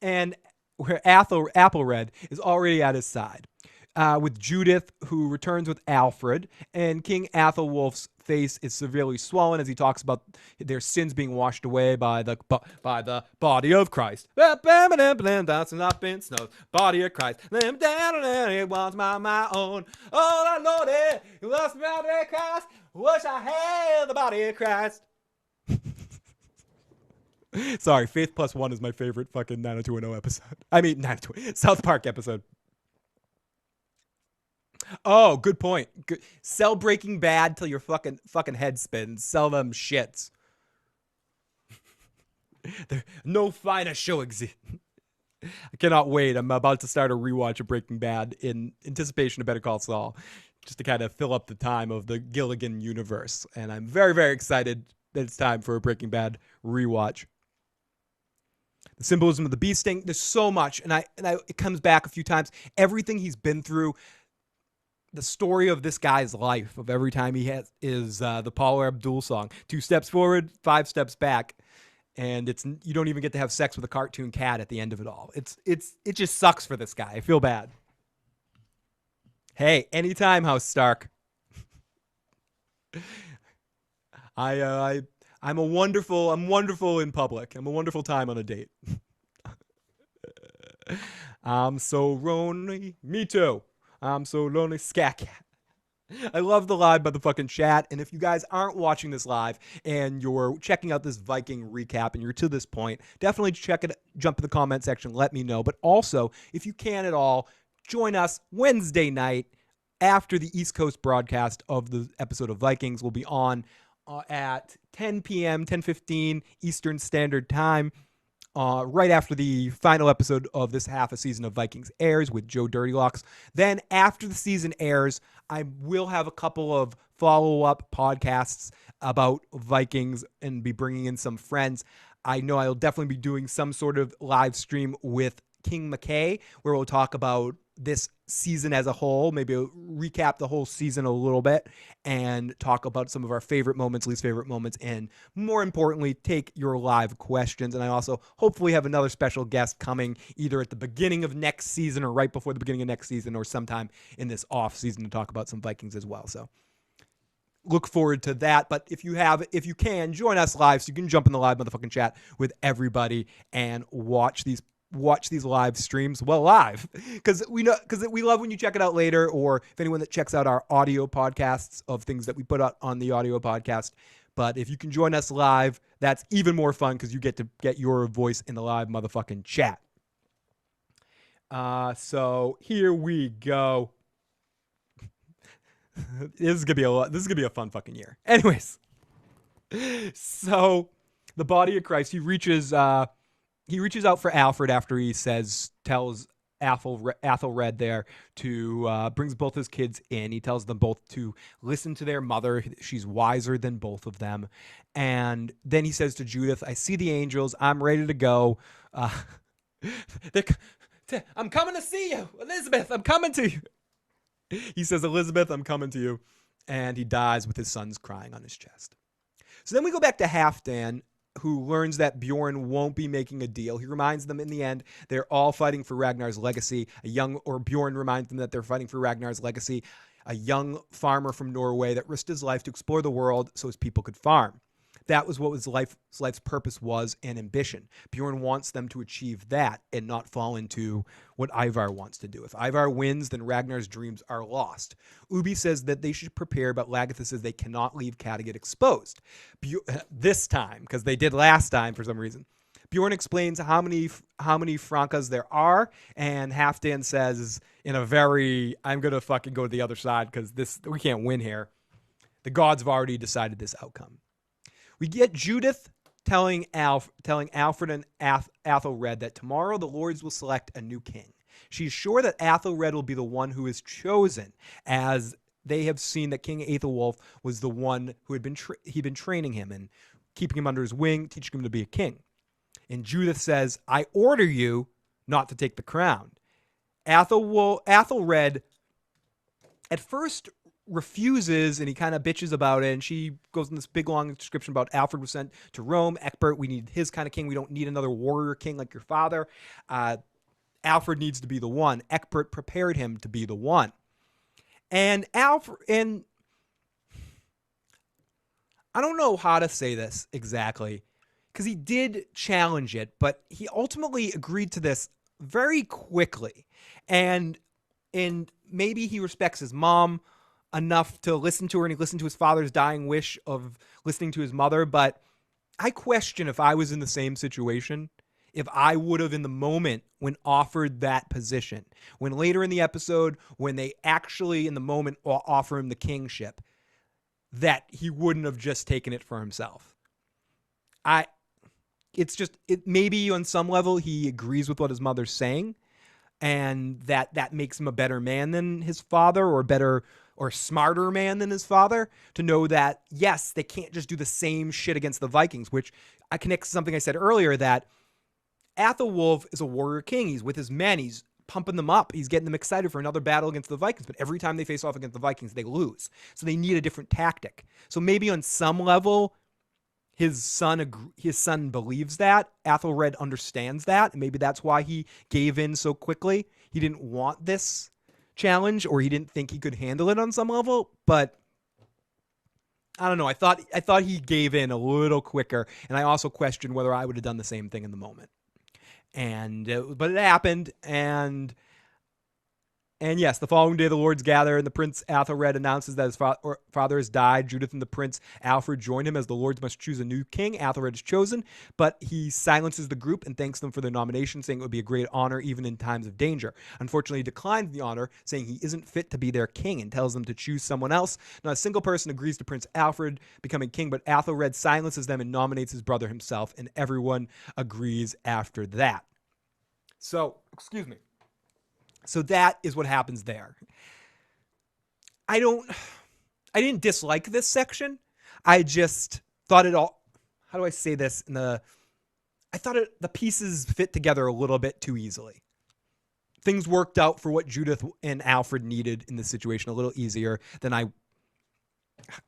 And where Applered is already at his side. With Judith, who returns with Alfred, and King Aethelwulf's face is severely swollen as he talks about their sins being washed away by the body of Christ. That's not been snow. Body of Christ. It was my own. Oh, I know that it was the body of Christ. Wish I had the body of Christ. Sorry, Faith Plus One is my favorite fucking 90210 episode. I mean, 902 South Park episode. Oh, good point. Good. Sell Breaking Bad till your fucking head spins. Sell them shits. No finer show exists. I cannot wait. I'm about to start a rewatch of Breaking Bad in anticipation of Better Call Saul, just to kind of fill up the time of the Gilligan universe. And I'm very, very excited that it's time for a Breaking Bad rewatch. The symbolism of the bee sting. There's so much, and it comes back a few times. Everything he's been through. The story of this guy's life, of every time he is the Paula Abdul song. 2 steps forward, 5 steps back. And you don't even get to have sex with a cartoon cat at the end of it all. It just sucks for this guy. I feel bad. Hey, anytime, House Stark. I'm wonderful in public. I'm a wonderful time on a date. I'm so lonely. Me too. I'm so lonely. Scat cat. I love the live motherfucking chat. And if you guys aren't watching this live and you're checking out this Viking recap and you're to this point, definitely jump in the comment section, let me know. But also, if you can at all, join us Wednesday night after the East Coast broadcast of the episode of Vikings. Will be on at 10 p.m., 10:15 Eastern Standard Time. Right after the final episode of this half a season of Vikings airs with Joe Dirtylocks. Then after the season airs, I will have a couple of follow-up podcasts about Vikings and be bringing in some friends. I know I'll definitely be doing some sort of live stream with King McKay where we'll talk about this season as a whole, maybe recap the whole season a little bit and talk about some of our favorite moments, least favorite moments, and more importantly, take your live questions. And I also hopefully have another special guest coming either at the beginning of next season or right before the beginning of next season or sometime in this off season to talk about some Vikings as well. So look forward to that. But if you can, join us live so you can jump in the live motherfucking chat with everybody and watch these live streams live because we love when you check it out later, or if anyone that checks out our audio podcasts of things that we put out on the audio podcast. But if you can join us live, that's even more fun because you get to get your voice in the live motherfucking chat. So here we go. This is gonna be a fun fucking year. Anyways, so the body of Christ, he reaches out for Alfred after he tells Aethelred there to brings both his kids in. He tells them both to listen to their mother. She's wiser than both of them. And then he says to Judith, I see the angels. I'm ready to go. I'm coming to see you. Elizabeth, I'm coming to you. He says, Elizabeth, I'm coming to you. And he dies with his sons crying on his chest. So then we go back to Halfdan, who learns that Bjorn won't be making a deal. He reminds them in the end they're all fighting for Ragnar's legacy. Bjorn reminds them that they're fighting for Ragnar's legacy, a young farmer from Norway that risked his life to explore the world so his people could farm. That was what his life's purpose was and ambition. Bjorn wants them to achieve that and not fall into what Ivar wants to do. If Ivar wins, then Ragnar's dreams are lost. Ubi says that they should prepare, but Lagertha says they cannot leave Kattegat exposed. This time, because they did last time for some reason. Bjorn explains how many Frankas there are, and Halfdan says in a very, I'm going to fucking go to the other side because we can't win here. The gods have already decided this outcome. We get Judith telling Alfred and Aethelred that tomorrow the lords will select a new king. She's sure that Aethelred will be the one who is chosen, as they have seen that King Aethelwulf was the one who had been training him and keeping him under his wing, teaching him to be a king. And Judith says, I order you not to take the crown. Aethelred at first refuses, and he kind of bitches about it, and she goes in this big long description about Alfred was sent to Rome. Ecbert, we need his kind of king. We don't need another warrior king like your father. Alfred needs to be the one. Ecbert prepared him to be the one. And I don't know how to say this exactly, because he did challenge it, but he ultimately agreed to this very quickly. And maybe he respects his mom enough to listen to her, and he listened to his father's dying wish of listening to his mother. But I question if I was in the same situation, if I would have in the moment when offered that position, when later in the episode, when they actually in the moment offer him the kingship, that he wouldn't have just taken it for himself. Maybe on some level he agrees with what his mother's saying, and that makes him a better man than his father, or better or smarter man than his father, to know that, yes, they can't just do the same shit against the Vikings, which I connect to something I said earlier, that Aethelwulf is a warrior king. He's with his men. He's pumping them up. He's getting them excited for another battle against the Vikings. But every time they face off against the Vikings, they lose. So they need a different tactic. So maybe on some level, his son believes that. Aethelred understands that. And maybe that's why he gave in so quickly. He didn't want this challenge, or he didn't think he could handle it on some level. But I don't know. I thought he gave in a little quicker. And I also questioned whether I would have done the same thing in the moment. But it happened, and yes, the following day the lords gather, and the Prince Aethelred announces that his father has died. Judith and the Prince Alfred join him as the lords must choose a new king. Aethelred is chosen, but he silences the group and thanks them for their nomination, saying it would be a great honor even in times of danger. Unfortunately, he declines the honor, saying he isn't fit to be their king, and tells them to choose someone else. Not a single person agrees to Prince Alfred becoming king, but Aethelred silences them and nominates his brother himself, and everyone agrees after that. So, excuse me. So that is what happens there. I didn't dislike this section. I just thought it all, how do I say this? I thought the pieces fit together a little bit too easily. Things worked out for what Judith and Alfred needed in this situation a little easier than I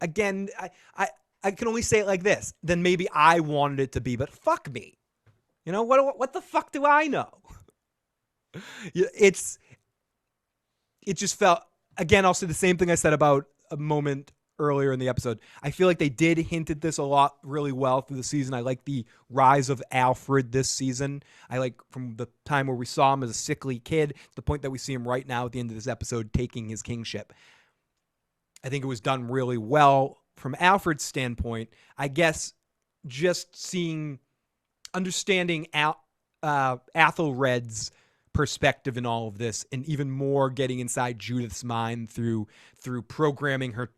can only say it like this. Then maybe I wanted it to be, but fuck me. You know, what the fuck do I know? It just felt, again, I'll say the same thing I said about a moment earlier in the episode. I feel like they did hint at this a lot really well through the season. I like the rise of Alfred this season. I like from the time where we saw him as a sickly kid to the point that we see him right now at the end of this episode taking his kingship. I think it was done really well from Alfred's standpoint. I guess just understanding Aethelred's perspective in all of this, and even more getting inside Judith's mind through programming her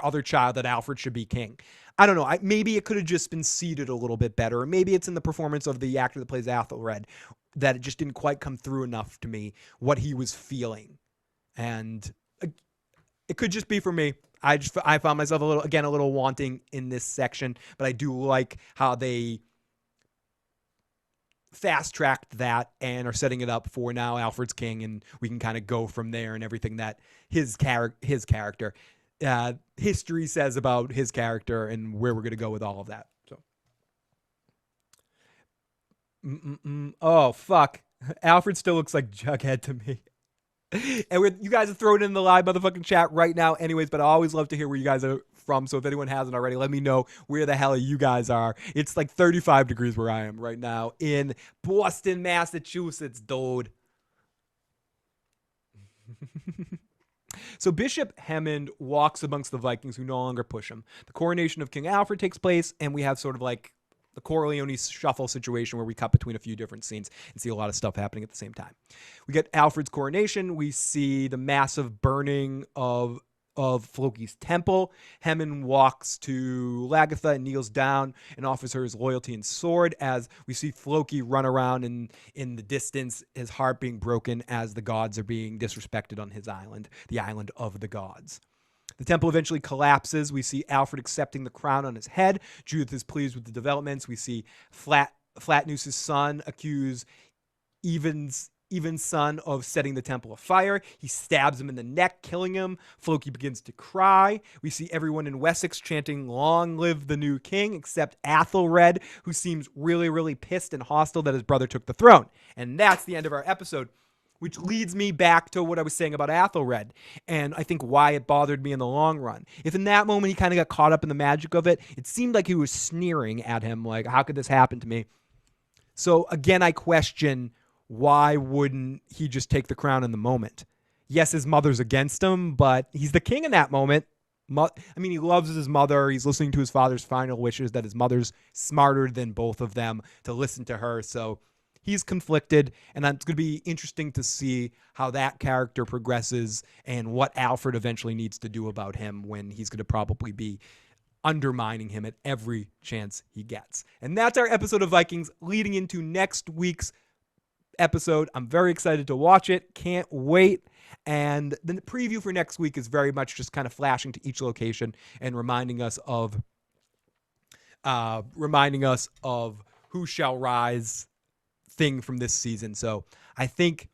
other child that Alfred should be king. I don't know. Maybe it could have just been seeded a little bit better. Or maybe it's in the performance of the actor that plays Aethelred that it just didn't quite come through enough to me, what he was feeling. And it could just be for me. I found myself a little wanting in this section, but I do like how they fast-tracked that and are setting it up for now Alfred's king, and we can kind of go from there, and everything that his character history says about his character and where we're going to go with all of that. So, oh fuck, Alfred still looks like Jughead to me. And you guys are throwing in the live motherfucking chat right now anyways, but I always love to hear where you guys are from. So if anyone hasn't already, let me know where the hell you guys are. It's like 35 degrees where I am right now in Boston, Massachusetts, dude. So Bishop Heahmund walks amongst the Vikings who no longer push him. The coronation of King Alfred takes place, and we have sort of like the Corleone shuffle situation where we cut between a few different scenes and see a lot of stuff happening at the same time. We get Alfred's coronation. We see the massive burning of Floki's temple. Heahmund walks to Lagertha and kneels down and offers her his loyalty and sword, as we see Floki run around in the distance, his heart being broken as the gods are being disrespected on his island, the island of the gods. The temple eventually collapses. We see Alfred accepting the crown on his head. Judith is pleased with the developments. We see Flatnoose's son accuse even son of setting the temple afire. He stabs him in the neck, killing him. Floki begins to cry. We see everyone in Wessex chanting, "Long live the new king," except Aethelred, who seems really, really pissed and hostile that his brother took the throne. And that's the end of our episode, which leads me back to what I was saying about Aethelred, and I think why it bothered me in the long run. If in that moment he kind of got caught up in the magic of it, it seemed like he was sneering at him, like, how could this happen to me? So again, I question, why wouldn't he just take the crown in the moment? Yes, his mother's against him, but he's the king in that moment. I mean, he loves his mother. He's listening to his father's final wishes, that his mother's smarter than both of them to listen to her. So he's conflicted, and it's going to be interesting to see how that character progresses and what Alfred eventually needs to do about him, when he's going to probably be undermining him at every chance he gets. And that's our episode of Vikings leading into next week's episode. I'm very excited to watch it. Can't wait. And the preview for next week is very much just kind of flashing to each location and reminding us of who shall rise thing from this season. So I think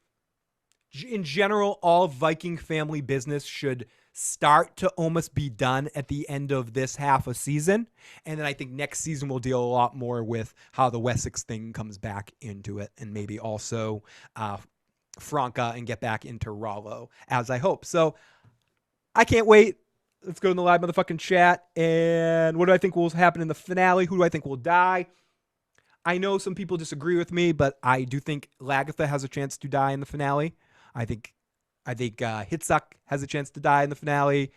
in general, all Viking family business should start to almost be done at the end of this half a season. And then I think next season we'll deal a lot more with how the Wessex thing comes back into it, and maybe also Franca, and get back into Rollo, as I hope. So I can't wait. Let's go in the live motherfucking chat. And what do I think will happen in the finale? Who do I think will die? I know some people disagree with me, but I do think Lagertha has a chance to die in the finale. I think Hitzak has a chance to die in the finale.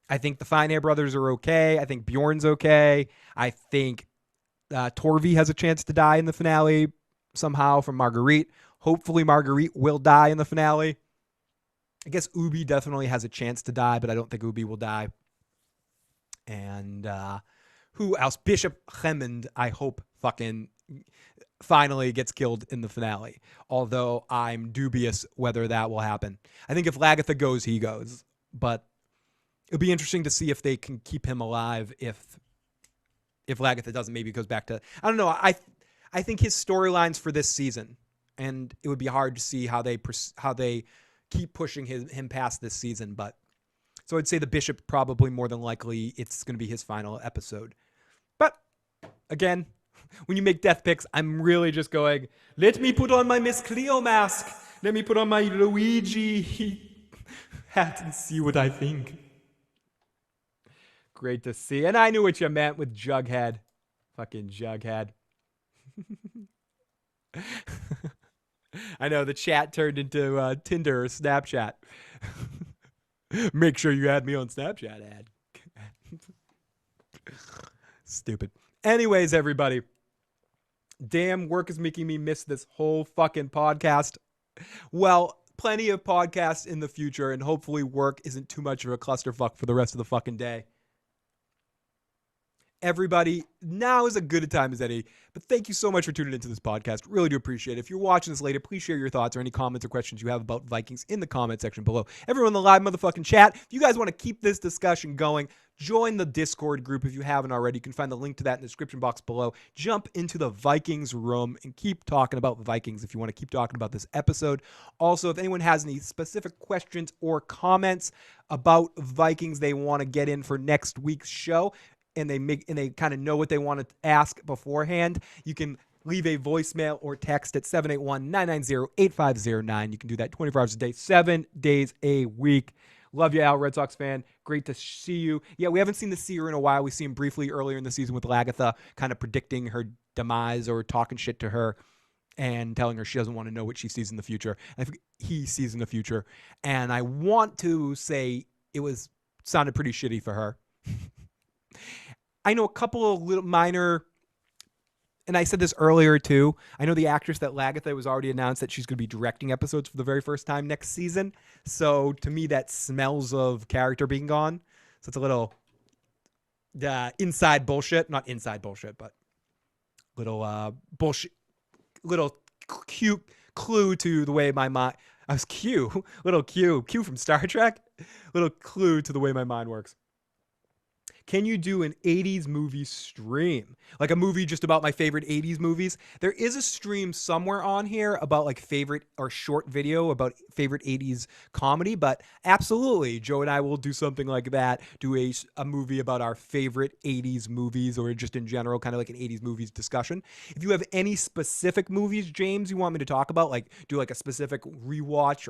I think the Finehair brothers are okay. I think Bjorn's okay. I think Torvi has a chance to die in the finale somehow from Marguerite. Hopefully Marguerite will die in the finale. I guess Ubi definitely has a chance to die, but I don't think Ubi will die. And who else? Bishop Heahmund, I hope fucking finally gets killed in the finale. Although I'm dubious whether that will happen. I think if Lagertha goes, he goes. But it'll be interesting to see if they can keep him alive if Lagertha doesn't. Maybe goes back to... I don't know. I think his storylines for this season, and it would be hard to see how they keep pushing him past this season. But so I'd say the bishop probably more than likely it's going to be his final episode. But again, when you make death picks, I'm really just going, let me put on my Miss Cleo mask. Let me put on my Luigi hat and see what I think. Great to see. And I knew what you meant with Jughead. Fucking Jughead. I know the chat turned into Tinder or Snapchat. Make sure you add me on Snapchat, ad. Stupid. Anyways, everybody. Damn, work is making me miss this whole fucking podcast. Well, plenty of podcasts in the future, and hopefully work isn't too much of a clusterfuck for the rest of the fucking day. Everybody, now is as good a time as any. But thank you so much for tuning into this podcast. Really do appreciate it. If you're watching this later, please share your thoughts or any comments or questions you have about Vikings in the comment section below. Everyone in the live motherfucking chat, if you guys want to keep this discussion going, join the Discord group if you haven't already. You can find the link to that in the description box below. Jump into the Vikings room and keep talking about Vikings if you want to keep talking about this episode. Also, if anyone has any specific questions or comments about Vikings they want to get in for next week's show, and they kind of know what they want to ask beforehand, you can leave a voicemail or text at 781-990-8509. You can do that 24 hours a day, 7 days a week. Love you, Al, Red Sox fan. Great to see you. Yeah, we haven't seen the Seer in a while. We see him briefly earlier in the season with Lagertha, kind of predicting her demise or talking shit to her and telling her she doesn't want to know what she sees in the future. I think he sees in the future. And I want to say it sounded pretty shitty for her. I know a couple of little minor, and I said this earlier too, I know the actress that Lagertha was already announced that she's going to be directing episodes for the very first time next season. So to me, that smells of character being gone. So it's a little inside bullshit. Not inside bullshit, but bullshit. Little cute clue to the way my mind... I was Q. Little Q from Star Trek. Little clue to the way my mind works. Can you do an 80s movie stream? Like a movie just about my favorite 80s movies? There is a stream somewhere on here about like favorite or short video about favorite 80s comedy, but absolutely, Joe and I will do something like that, do a movie about our favorite 80s movies or just in general, kind of like an 80s movies discussion. If you have any specific movies, James, you want me to talk about, like do like a specific rewatch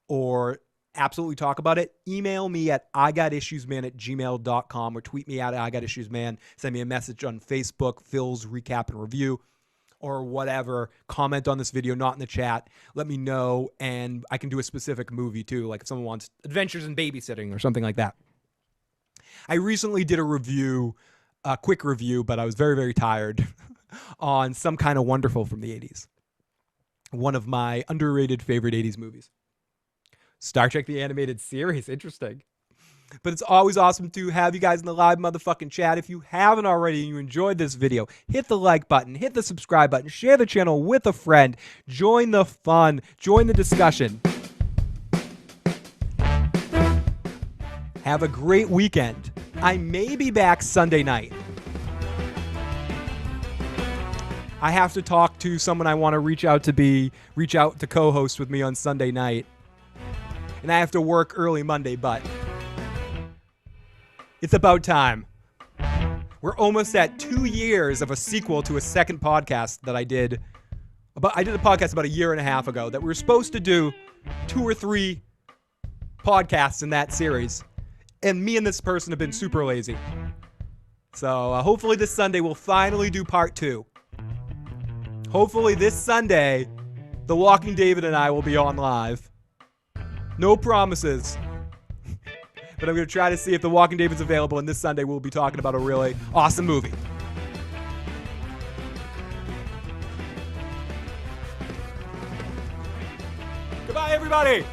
or absolutely talk about it, email me at igotissuesman@gmail.com or tweet me at igotissuesman. Send me a message on Facebook, Phil's Recap and Review, or whatever. Comment on this video, not in the chat. Let me know, and I can do a specific movie too, like if someone wants Adventures in Babysitting or something like that. I recently did a review, a quick review, but I was very, very tired, on Some Kind of Wonderful from the 80s. One of my underrated favorite 80s movies. Star Trek the Animated Series. Interesting. But it's always awesome to have you guys in the live motherfucking chat. If you haven't already and you enjoyed this video, hit the like button, hit the subscribe button, share the channel with a friend, join the fun, join the discussion. Have a great weekend. I may be back Sunday night. I have to talk to someone I want to reach out to co-host with me on Sunday night. And I have to work early Monday, but it's about time. We're almost at 2 years of a sequel to a second podcast that I did. I did a podcast about a year and a half ago that we were supposed to do 2 or 3 podcasts in that series. And me and this person have been super lazy. So hopefully this Sunday we'll finally do part 2. Hopefully this Sunday, The Walking David and I will be on live. No promises. But I'm going to try to see if The Walking David's available, and this Sunday we'll be talking about a really awesome movie. Goodbye, everybody!